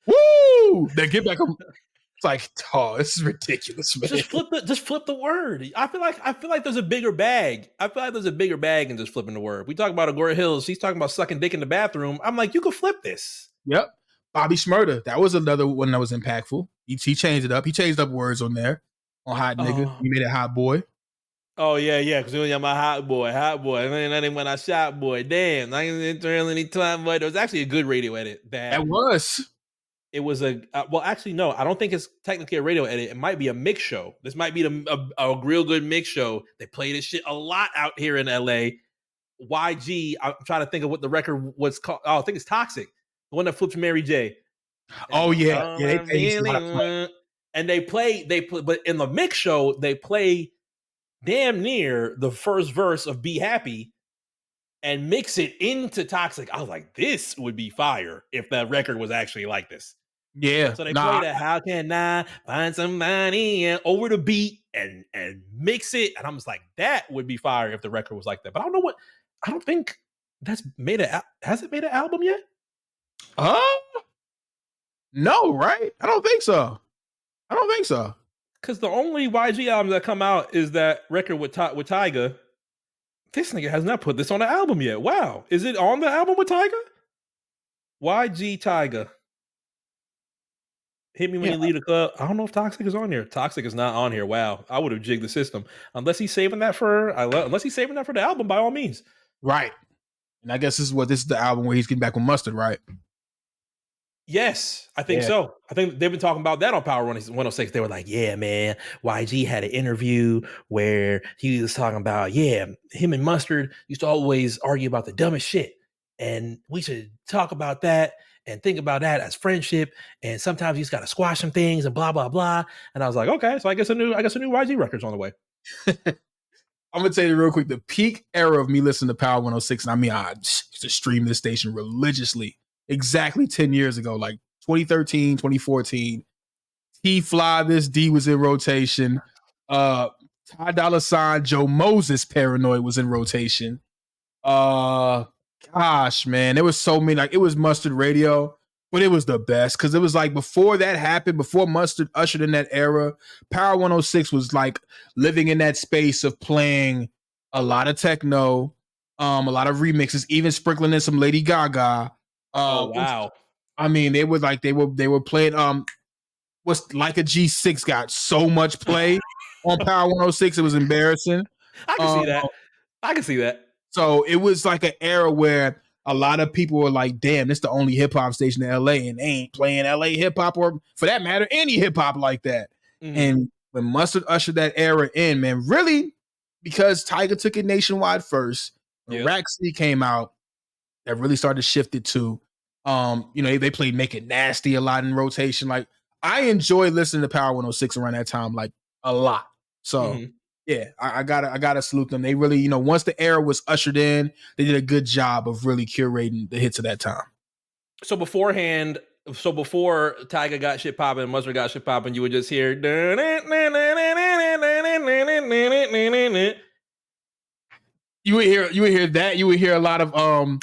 Woo! They get back up. It's like, oh, this is ridiculous, man. Just flip the word. I feel like there's a bigger bag. I feel like there's a bigger bag in just flipping the word. We talk about Agora Hills. She's talking about sucking dick in the bathroom. I'm like, you could flip this. Yep. Bobby Shmurda. That was another one that was impactful. He changed it up. He changed up words on there. On hot nigga. He made it hot boy. Oh yeah, because you know my hot boy, and then when I shot boy, damn, I ain't any time, but it was actually a good radio edit. That was. It was a well, actually no, I don't think it's technically a radio edit. It might be a mix show. This might be a real good mix show. They play this shit a lot out here in LA. YG, I'm trying to think of what the record was called. Oh, I think it's Toxic, the one that flips Mary J. Oh yeah, yeah. They play, but in the mix show they play damn near the first verse of Be Happy and mix it into Toxic. I was like, this would be fire if that record was actually like this. Yeah. So they play that How Can I Find Somebody over the beat and mix it. And I'm just like, that would be fire if the record was like that. But I don't think that's has it made an album yet? No, right? I don't think so. Because the only YG albums that come out is that record with Tyga. This nigga has not put this on the album yet. Wow. Is it on the album with Tyga? YG Tyga. Hit me when you leave the club. I don't know if Toxic is on here. Toxic is not on here. Wow. I would have jigged the system. Unless he's saving that for the album, by all means. Right. And I guess this is the album where he's getting back with Mustard, right? Yes, I think so. I think they've been talking about that on Power 106. They were like, yeah, man, YG had an interview where he was talking about, yeah, him and Mustard used to always argue about the dumbest shit. And we should talk about that and think about that as friendship. And sometimes you just got to squash some things and blah, blah, blah. And I was like, okay, so I guess a new YG record's on the way. I'm going to tell you real quick, the peak era of me listening to Power 106, and I mean, I used to stream this station religiously. Exactly 10 years ago, like 2013, 2014. T-Fly, This D was in rotation. Ty Dolla $ign, Joe Moses, Paranoid was in rotation. Gosh, man, there was so many. Like, it was Mustard Radio, but it was the best because it was like before that happened, before Mustard ushered in that era, Power 106 was like living in that space of playing a lot of techno, a lot of remixes, even sprinkling in some Lady Gaga. Oh wow! I mean, they were playing. What's Like a G6 got so much play on Power 106, it was embarrassing. I can see that. So it was like an era where a lot of people were like, "Damn, this is the only hip hop station in LA, and they ain't playing LA hip hop, or for that matter, any hip hop like that." Mm-hmm. And when Mustard ushered that era in, man, really, because Tyga took it nationwide first, when Rhapsody came out, that really started to shift it to, they played Make It Nasty a lot in rotation. Like, I enjoy listening to Power 106 around that time, like, a lot. So, I gotta salute them. They really, once the era was ushered in, they did a good job of really curating the hits of that time. So before Tyga got shit popping, Mustard got shit popping, you would just hear. You would hear that. You would hear a lot of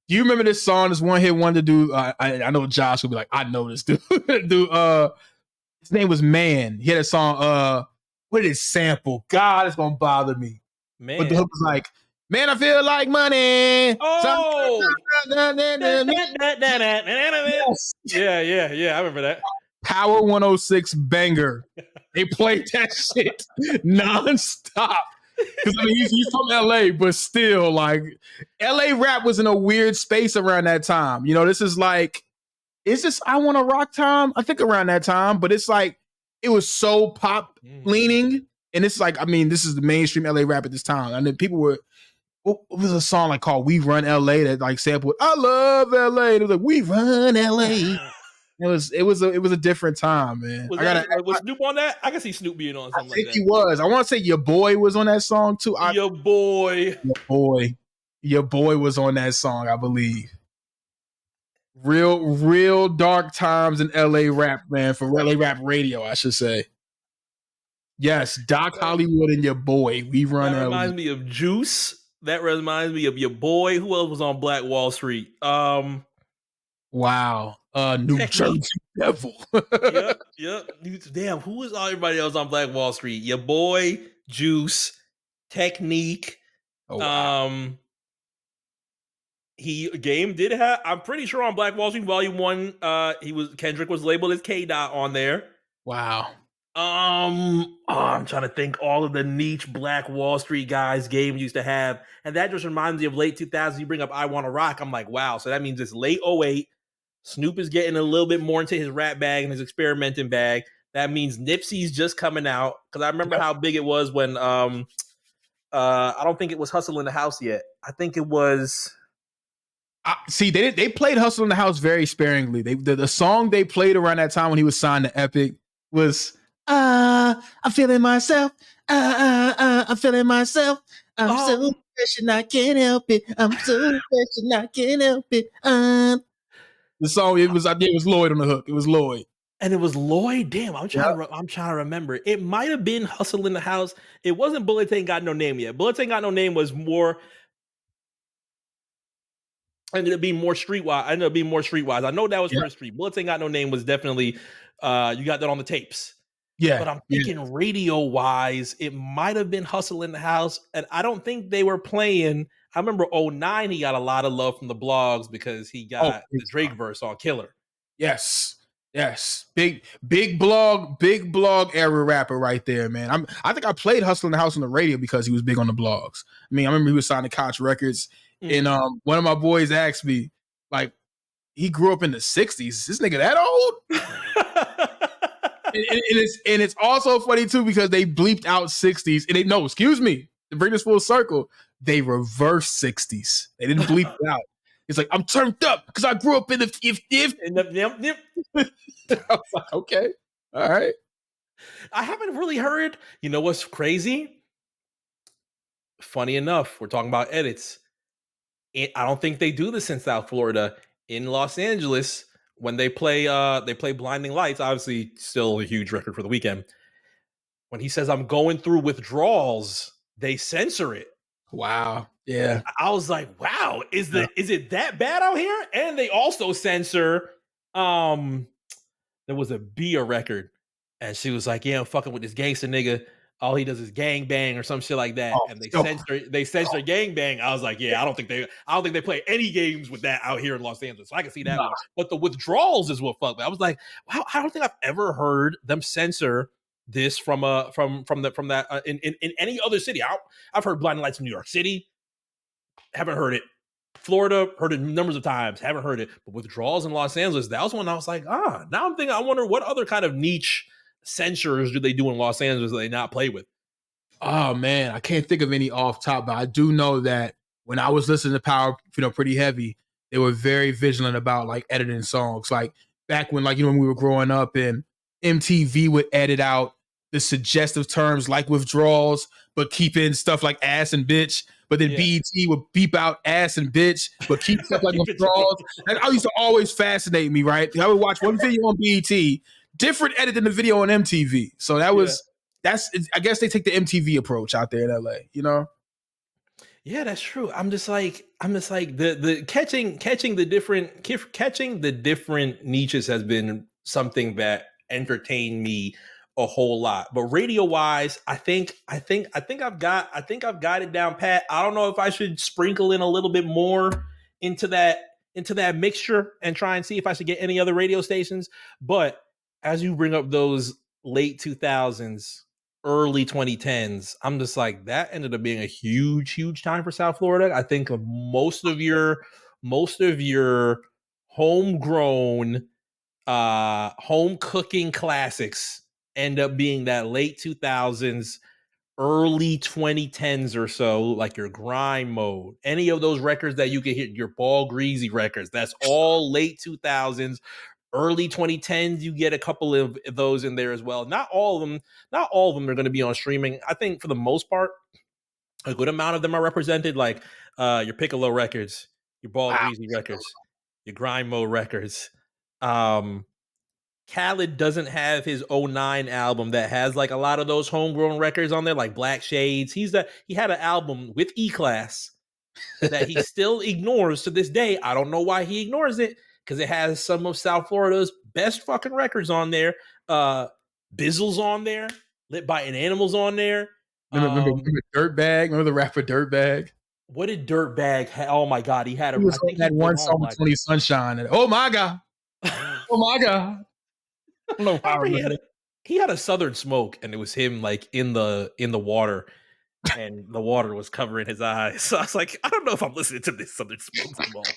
do you remember this song? This one hit wonder dude. I know Josh will be like, I know this dude. His name was Man. He had a song. What did it sample? God, it's gonna bother me. Man, but the hook was like, "Man, I feel like money." Oh, yeah. I remember that. Power 106 banger. They played that shit nonstop. Because I mean, he's from LA, but still, like, LA rap was in a weird space around that time. This is like, is this I Want to Rock time? I think around that time, but it's like, it was so pop leaning. And it's like, I mean, this is the mainstream LA rap at this time. And then people were, what was a song like called We Run LA that like sampled, I love LA. And it was like, We Run LA. it was a different time, man. Was Snoop on that? I can see Snoop being on I something like think he that. was. I want to say Your Boy was on that song too. Your boy. Your boy, Your Boy was on that song, I believe. Real dark times in LA rap, man, for LA rap radio, I should say. Yes, Doc Hollywood and Your Boy. We run That LA. reminds me of Juice. That reminds me of Your Boy. Who else was on Black Wall Street? Wow. New Technique. Jersey Devil. Yep. Damn, who was everybody else on Black Wall Street? Your Boy, Juice, Technique. Oh wow. He Game did have. I'm pretty sure on Black Wall Street Volume 1, Kendrick was labeled as K Dot on there. Wow. I'm trying to think all of the niche Black Wall Street guys Game used to have, and that just reminds me of late 2000s. You bring up I Wanna Rock, I'm like, wow. So that means it's late '08. Snoop is getting a little bit more into his rap bag and his experimenting bag. That means Nipsey's just coming out, because I remember how big it was when I don't think it was Hustle in the House yet. I think it was. See, they played Hustle in the House very sparingly. The song they played around that time when he was signed to Epic was I'm feeling myself. I'm feeling myself. I'm so fresh and I can't help it. I'm so fresh and I can't help it. The song I think it was Lloyd on the hook. It was Lloyd. And it was Lloyd. Damn, I'm trying to remember. It might have been Hustle in the House. It wasn't Bullets Ain't Got No Name yet. Bullets Ain't Got No Name was more. Ended up being more streetwise. I know that was First Street. Bullets Ain't Got No Name was definitely. You got that on the tapes. Yeah. But I'm thinking radio wise, it might have been Hustle in the House. And I don't think they were playing. I remember '09, he got a lot of love from the blogs because he got the Drake verse on Killer. Yes. Big blog era rapper right there, man. I think I played Hustle in the House on the radio because he was big on the blogs. I mean, I remember he was signed to Koch Records. And one of my boys asked me, like, he grew up in the 60s. This nigga that old? and it's also funny too because they bleeped out 60s and excuse me, to bring this full circle, they reversed 60s. They didn't bleep it out. It's like, I'm turned up because I grew up in the I was like, okay, all right. I haven't really heard. You know what's crazy? Funny enough, we're talking about edits. I don't think they do this in South Florida. In Los Angeles, when they play Blinding Lights, obviously still a huge record for the weekend. When he says I'm going through withdrawals, they censor it. Wow. Yeah. I was like, wow, is it that bad out here? And they also censor there was a Bia record, and she was like, yeah, I'm fucking with this gangster nigga. All he does is gang bang or some shit like that. And they censor gang bang. I was like, yeah, I don't think they play any games with that out here in Los Angeles. So I can see that one. But the withdrawals is what fucked me. I was like, wow, I don't think I've ever heard them censor this from that in any other city. I've heard Blinding Lights in New York City. Haven't heard it. Florida, heard it numbers of times. Haven't heard it. But withdrawals in Los Angeles, that was one I was like, now I'm thinking, I wonder what other kind of niche censors do they do in Los Angeles that they not play with? Oh man, I can't think of any off top, but I do know that when I was listening to Power, pretty heavy, they were very vigilant about like editing songs. Like back when, like, when we were growing up and MTV would edit out the suggestive terms like withdrawals, but keep in stuff like ass and bitch. But then BET would beep out ass and bitch, but keep stuff like withdrawals. And I used to always fascinate me, right? I would watch one video on BET, different edit than the video on MTV. So I guess they take the MTV approach out there in LA, Yeah, that's true. I'm just like the catching the different niches has been something that entertained me a whole lot. But radio wise, I think I've got it down pat. I don't know if I should sprinkle in a little bit more into that mixture and try and see if I should get any other radio stations. But as you bring up those late 2000s, early 2010s, I'm just like, that ended up being a huge time for South Florida. I think of most of your homegrown home cooking classics end up being that late 2000s, early 2010s or so, like your Grind Mode, any of those records that you can hit, your Ball Greasy records, that's all late 2000s, Early 2010s, you get a couple of those in there as well. Not all of them. Not all of them are going to be on streaming. I think for the most part, a good amount of them are represented. Like your Piccolo records, your Bald Wow. Greasy records, your Grind Mode records. Um, Khaled doesn't have his '09 album that has like a lot of those homegrown records on there, like Black Shades. He had an album with E-Class that he still ignores to this day. I don't know why he ignores it because it has some of South Florida's best fucking records on there. Bizzle's on there, Lit by an Animal's on there. Remember Dirtbag? Remember the rapper Dirtbag? What did Dirtbag? Oh my god, he had a. He was I on think he. that one Oh song with my. 20 Sunshine. And, oh my God. Oh my God. I don't know I how I remember remember. he had a Southern Smoke, and it was him like in the water, and the water was covering his eyes. So I was like, I don't know if I'm listening to this Southern Smoke's balls.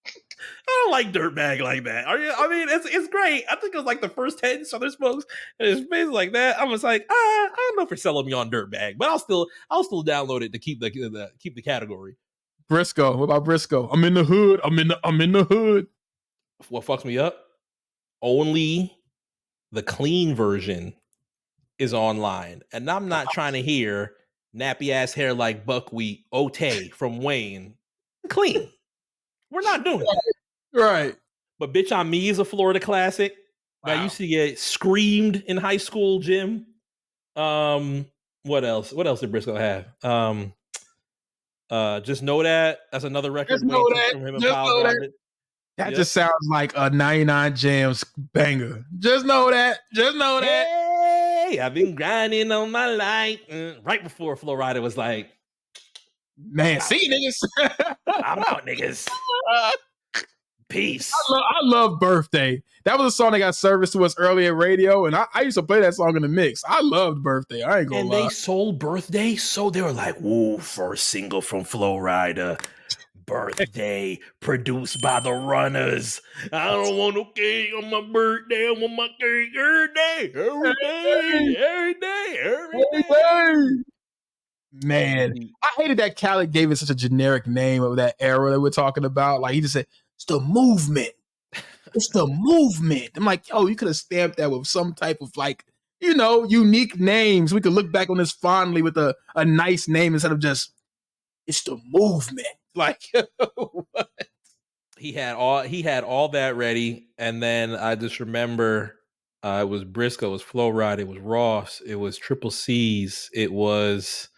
I don't like Dirtbag like that. Are you? I mean, it's great. I think it was like the first 10 Southern Smokes, and it's face like that. I was like, I don't know if you're selling me on Dirtbag, but I'll still download it to keep keep the category. Briscoe. What about Briscoe? I'm in the hood. I'm in the hood. What fucks me up? Only the clean version is online, and I'm not trying to hear nappy ass hair like buckwheat Otay from Wayne. Clean. We're not doing that. Right. But Bitch on Me is a Florida classic that Wow. used to get screamed in high school gym. What else? What else did Briscoe have? Just Know That. That's another Just record know Wayne took that. from him and Just Pile know that. Drive It. That Yep. just sounds like a 99 Jams banger. Just know that. Just know that. Hey, I've been grinding on my life. Right before Flo Rida was like, Man, see niggas. I'm out, niggas. Peace. I love Birthday. That was a song that got serviced to us early at radio, and I used to play that song in the mix. I loved Birthday. I ain't gonna And lie. they sold Birthday, so they were like, "Whoa, first single from Flo Rida, Birthday, produced by the Runners. I don't want no cake on my birthday. I want my cake every day, every day, every day, every day." Man, I hated that Khaled gave it such a generic name of that era that we're talking about. Like he just said, it's the movement. It's the movement. I'm like, oh, you could have stamped that with some type of like, unique names. We could look back on this fondly with a nice name instead of just, it's the movement. Like, He had all that ready, and then I just remember it was Briscoe, it was Flo Rida, it was Ross, it was Triple C's, it was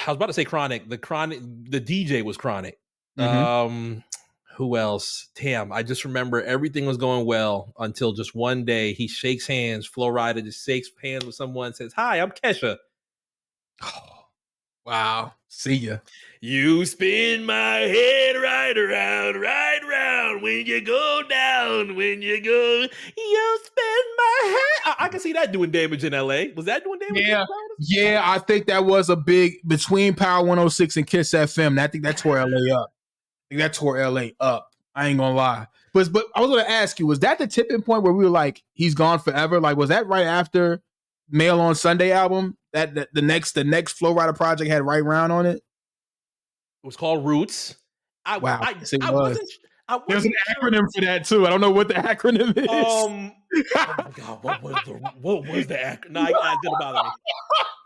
I was about to say Chronic. The DJ was Chronic. Mhm. Who else? Damn, I just remember everything was going well until just one day he shakes hands. Flo Rida just shakes hands with someone and says, "Hi, I'm Kesha." Wow. See ya. You spin my head right around when you go down, when you go. You spin my head. I can see that doing damage in LA. Was that doing damage? Yeah. Yeah, I think that was a big between Power 106 and Kiss FM. I think that tore LA up. That tore LA up. I ain't gonna lie. But I was gonna ask you, was that the tipping point where we were like, he's gone forever? Like, was that right after Mail on Sunday album? That the next Flow Rider project had Right Round on it? It was called Roots. I Wow, I yes, it I was. wasn't I There's an wasn't sure. acronym for that too. I don't know what the acronym is. Oh my god, what was the acronym? No, it's gonna bother me.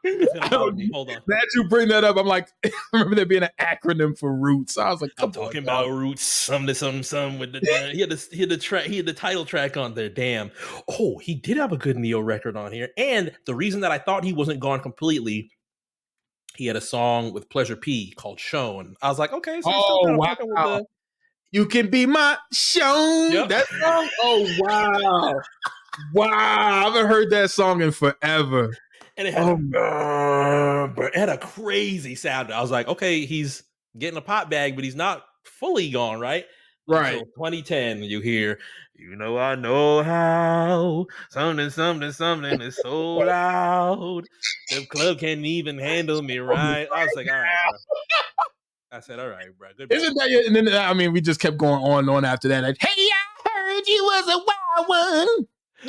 It's gonna bother me. Hold on. That you bring that up, I'm like, I remember there being an acronym for Roots. I was like, I'm come on, talking dog. about Roots, some with the he had the title track on there. Damn. Oh, he did have a good Neo record on here. And the reason that I thought he wasn't gone completely, he had a song with Pleasure P called Shown. I was like, okay, so he's still Oh kind of fucking with wow. the. You can be my shown. Yep. That song? Oh wow. Wow. I haven't heard that song in forever. And it had a crazy sound. I was like, okay, he's getting a pot bag, but he's not fully gone, right? Right. Until 2010, you hear, I know how something is so loud. The club can't even handle me right. I was like, all right, bro. I said, all right, bro. Goodbye. Isn't that and then we just kept going on and on after that. Like, hey, I heard you was a wild one.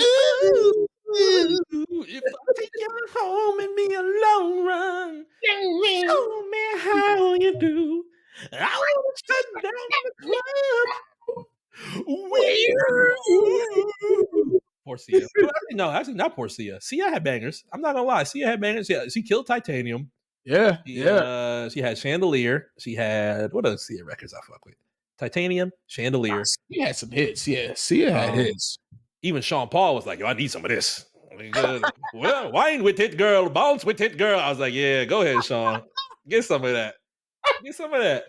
Ooh. If I take you home and be a long run, show me how you do. I want to shut down the club. Poor Sia. Well, actually, not poor Sia. Sia had bangers. I'm not gonna lie. Sia had bangers. Yeah, she killed Titanium. Yeah, yeah. She had Chandelier. She had what other Sia records I fuck with? Titanium, Chandelier. He had some hits. Yeah, Sia had hits. Even Sean Paul was like, "Yo, I need some of this." Like, well, wine with it, girl. Bounce with it, girl. I was like, "Yeah, go ahead, Sean. Get some of that. Get some of that."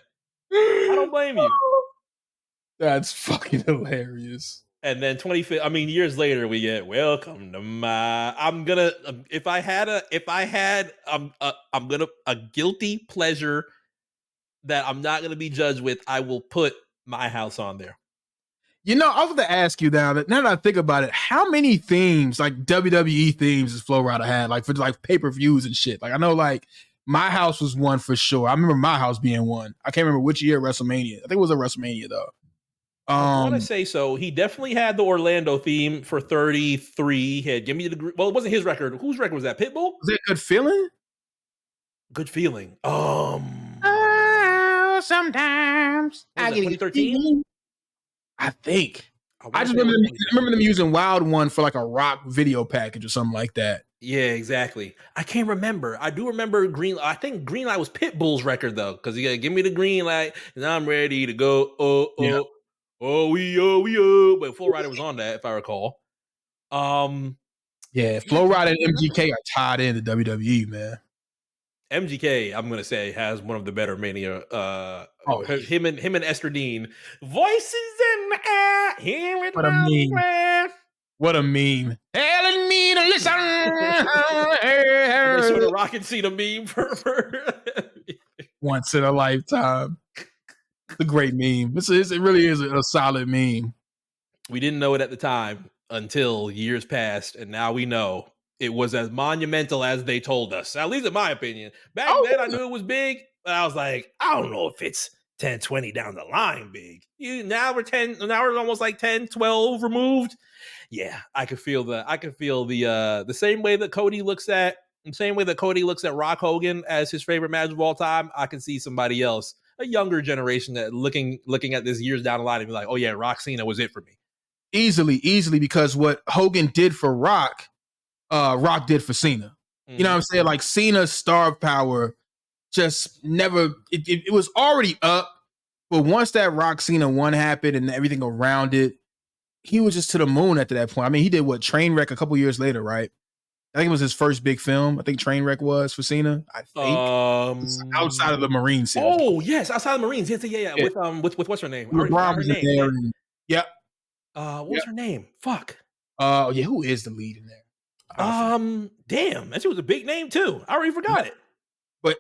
I don't blame you. That's fucking hilarious. And then years later, we get "Welcome to My." I'm gonna if I had I'm gonna a guilty pleasure that I'm not gonna be judged with. I will put My House on there. You know, I was going to ask you now that I think about it, how many themes, like WWE themes, does Flow Rider had, like for like pay-per-views and shit? Like I know, like My House was one for sure. I remember My House being one. I can't remember which year WrestleMania. I think it was a WrestleMania though. I want to say so. He definitely had the Orlando theme for 33. He had Give Me the Well, it wasn't his record. Whose record was that? Pitbull? Was that Good Feeling? Good Feeling. Oh, sometimes I get 2013. I think. I just remember them using Wild One for like a rock video package or something like that. Yeah, exactly. I can't remember. I do remember Green. I think Green Light was Pitbull's record though, because you gotta give me the green light and I'm ready to go. We. But Flow Rider was on that, if I recall. Yeah, Flow Rider and MGK are tied in to WWE, man. MGK, I'm gonna say, has one of the better Mania. Him and Esther Dean, voices in the air. Here it what a meme! What a meme! Telling me to listen. They sort of Rock and Cena meme for once in a lifetime. It's a great meme. It really is a solid meme. We didn't know it at the time until years passed, and now we know. It was as monumental as they told us, at least in my opinion. Back then, I knew it was big, but I was like, I don't know if it's 10, 20 down the line big. Now we're almost like 10, 12 removed. Yeah, I could feel the same way that Cody looks at Rock Hogan as his favorite match of all time. I can see somebody else, a younger generation, that looking at this years down the line and be like, oh yeah, Rock Cena was it for me. Easily, because what Hogan did for Rock, Rock did for Cena. You know what I'm saying? Like Cena's star power just never. It was already up, but once that Rock Cena one happened and everything around it, he was just to the moon after that point. I mean, he did what, Trainwreck a couple years later, right? I think it was his first big film. I think Trainwreck was for Cena. I think outside of the Marine series. Oh yes, outside of the Marines. Yeah. With what's her name? Her name. Yep. What was her name? Fuck. Yeah. Who is the lead in there? Damn, that shit was a big name too. I already forgot it. But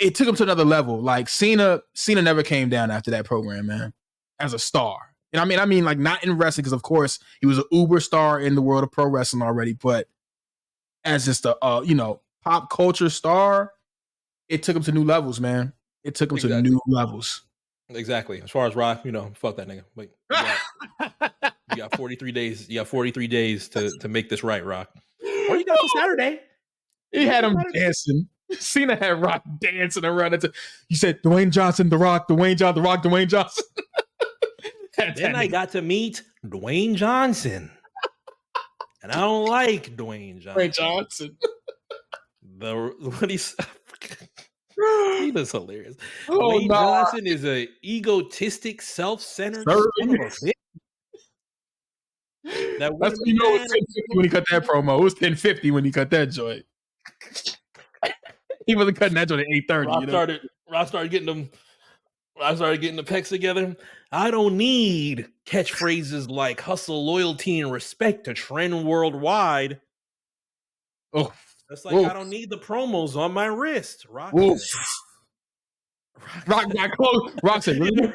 it took him to another level. Like Cena never came down after that program, man, as a star. And I mean, like not in wrestling, because of course he was an uber star in the world of pro wrestling already, but as just a pop culture star, it took him to new levels, man. It took him to new levels. Exactly. As far as Rock, fuck that nigga. Wait, you got 43 days. You got 43 days to make this right, Rock. Or you got till Saturday. He had him dancing. Cena had Rock dancing around it. You said Dwayne Johnson, The Rock, Dwayne Johnson, The Rock, Dwayne Johnson. Then I got to meet Dwayne Johnson. And I don't like Dwayne Johnson. Cena's hilarious. Dwayne Johnson is a egotistic, self-centered son of a bitch. That's when you know it was 1050 when he cut that promo. It was 1050 when he cut that joint. He wasn't cutting that joint at 8:30. Rock started getting them. I started getting the pecs together. I don't need catchphrases like hustle, loyalty, and respect to trend worldwide. Oh, that's like I don't need the promos on my wrist. Rock got close. Rock said, really?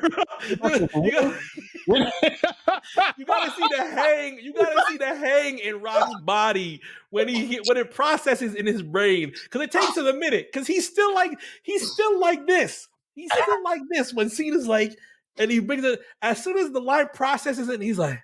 You gotta see the hang. You gotta see the hang in Rock's body when it processes in his brain, because it takes him a minute. Because he's still like this. He's still like this when Cena's like, and he brings it as soon as the line processes it, and he's like,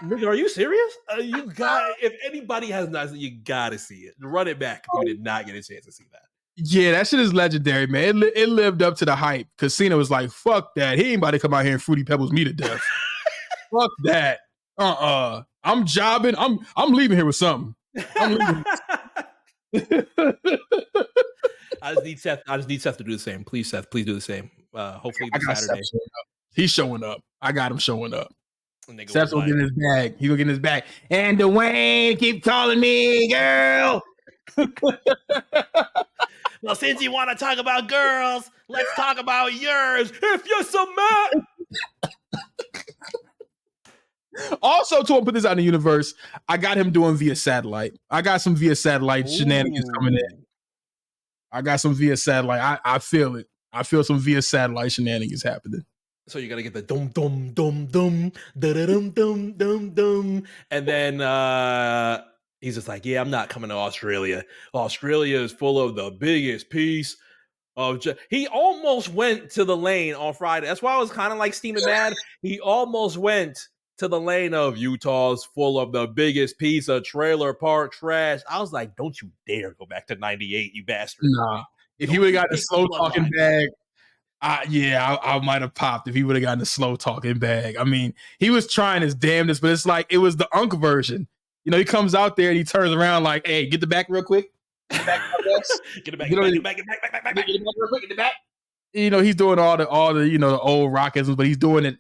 "Nigga, are you serious? You got. If anybody has not, you gotta see it. Run it back if you did not get a chance to see that." Yeah, that shit is legendary, man. It lived up to the hype. Cause Cena was like, "Fuck that. He ain't about to come out here and Fruity Pebbles me to death. Fuck that. I'm jobbing. I'm leaving here with something. I'm leaving." I just need Seth to do the same. Please, Seth, please do the same. Hopefully I this got Seth Saturday. showing up. He's showing up. I got him showing up. Nigga Seth's was gonna like, get in his bag. He's gonna get in his bag. And Dwayne keep calling me girl. well, since you want to talk about girls, let's talk about yours. If you're so mad. Also, to put this out in the universe, I got him doing via satellite. I got some via satellite shenanigans coming in. I got some via satellite. I feel it. I feel some via satellite shenanigans happening. So you gotta get the dum dum dum dum da da dum dum dum dum, and then he's just like, "Yeah, I'm not coming to Australia. Australia is full of the biggest piece of." He almost went to the lane on Friday. That's why I was kind of like steaming mad. He almost went to the lane of Utah's full of the biggest piece of trailer park trash. I was like, "Don't you dare go back to '98, you bastard!" Nah, if he Don't would you have got the pick the slow talking bloodline. bag, I might have popped if he would have gotten the slow talking bag. I mean, he was trying his damnedest, but it's like it was the Unk version. You know, he comes out there and he turns around like, "Hey, get the back real quick. Get the back, Get it back, get it back, get it back, back, back, back. get the back real quick. Get the back." You know, he's doing all the the old rockisms, but he's doing it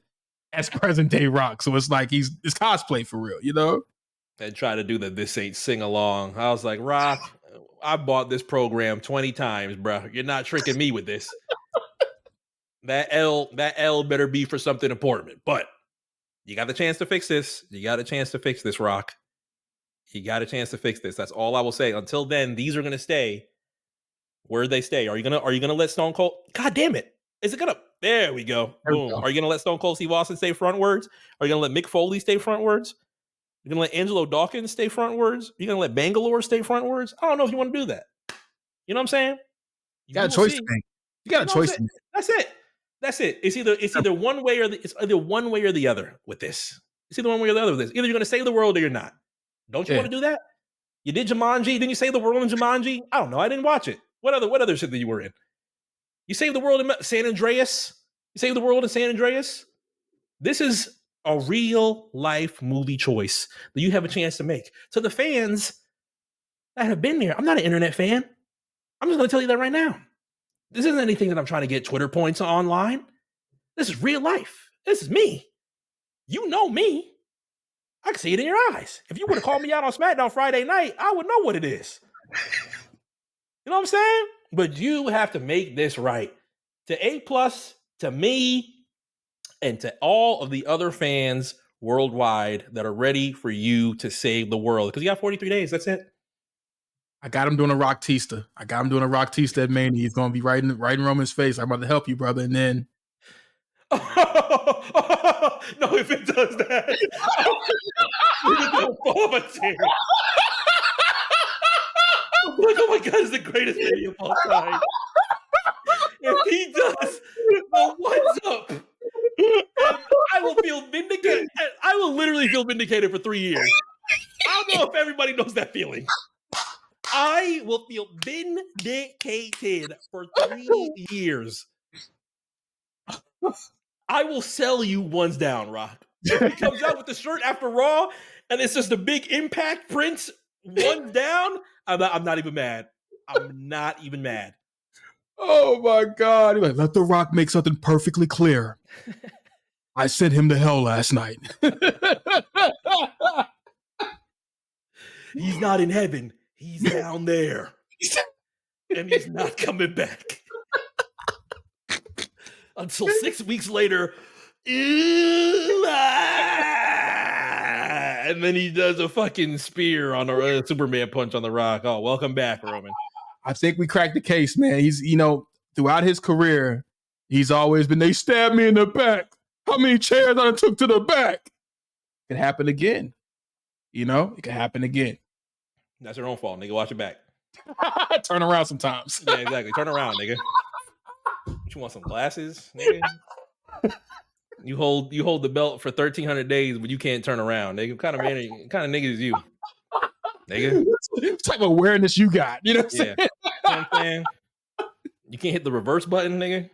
as present day rock. So it's like it's cosplay for real. You know. And try to do the "This Ain't Sing Along." I was like, Rock, I bought this program 20 times, bro. You're not tricking me with this. That L better be for something important. But you got the chance to fix this. You got a chance to fix this, Rock. You got a chance to fix this. That's all I will say. Until then, these are gonna stay where they stay. Are you gonna let Stone Cold? God damn it! Is it gonna? There we go. Boom. Are you gonna let Stone Cold Steve Austin stay frontwards? Are you gonna let Mick Foley stay frontwards? You're gonna let Angelo Dawkins stay frontwards? You're gonna let Bangalore stay frontwards? I don't know if you want to do that. You know what I'm saying? You got a choice to make. You got a choice to make. That's it. That's it. It's either one way or it's either one way or the other with this. It's either one way or the other with this. Either you're gonna save the world or you're not. Don't you want to do that? You did Jumanji. Didn't you save the world in Jumanji? I don't know. I didn't watch it. What other shit that you were in? You saved the world in San Andreas. You saved the world in San Andreas. This is a real life movie choice that you have a chance to make. So the fans that have been there, I'm not an internet fan. I'm just going to tell you that right now. This isn't anything that I'm trying to get Twitter points online. This is real life. This is me. You know me. I can see it in your eyes. If you would have called me out on SmackDown Friday night, I would know what it is. You know what I'm saying? But you have to make this right. To A+, to me, and to all of the other fans worldwide that are ready for you to save the world. Because you got 43 days. That's it. I got him doing a Rock Tista. at Mania. He's going to be right in Roman's face. I'm about to help you, brother. And then. No, if it does that, I'm going to fall off a chair. I'm like, oh my God, it's the greatest video of all time. If he does the what's up, I will feel vindicated. I will literally feel vindicated for 3 years. I don't know if everybody knows that feeling. I will feel vindicated for 3 years. I will sell you ones down, Rock. If he comes out with the shirt after Raw and it's just a big Impact Prince one down, I'm not even mad. I'm not even mad. Oh my God. He's like, let The Rock make something perfectly clear. I sent him to hell last night. He's not in heaven. He's down there. And he's not coming back. Until 6 weeks later, and then he does a fucking spear on a Superman punch on The Rock. Oh, welcome back, Roman. I think we cracked the case, man. He's, throughout his career, he's always been, they stabbed me in the back. How many chairs I took to the back? It could happen again. It could happen again. That's your own fault, nigga. Watch it back. Turn around sometimes. Yeah, exactly. Turn around, nigga. You want some glasses, nigga? You hold the belt for 1,300 days, but you can't turn around, nigga. What kind of nigga is you, nigga? What type of awareness you got? You know what I'm saying? You know what I'm saying? You can't hit the reverse button, nigga.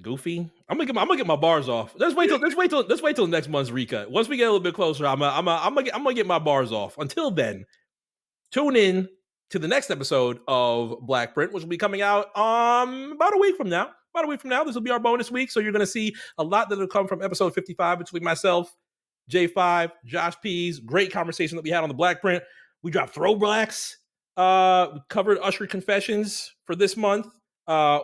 Goofy. I'm gonna get my bars off. Let's wait till next month's recut. Once we get a little bit closer, I'm gonna get my bars off. Until then, tune in to the next episode of Black Print, which will be coming out about a week from now. This will be our bonus week. So you're going to see a lot that will come from episode 55 between myself, J5, Josh Pease. Great conversation that we had on the Black Print. We dropped throwbacks. We covered Usher Confessions for this month.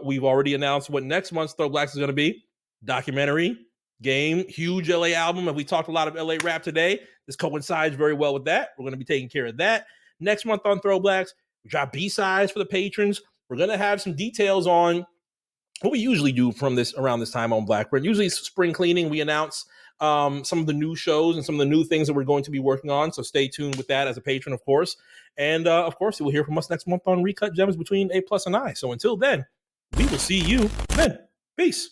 We've already announced what next month's throwbacks is going to be. Documentary, game, huge LA album. And we talked a lot of LA rap today. This coincides very well with that. We're going to be taking care of that. Next month on Throwbacks, we drop B-sides for the patrons. We're going to have some details on what we usually do from this around this time on Black Print. Usually spring cleaning, we announce some of the new shows and some of the new things that we're going to be working on. So stay tuned with that as a patron, of course. And of course, you will hear from us next month on Recut Gems between A+ and I. So until then, we will see you then. Peace.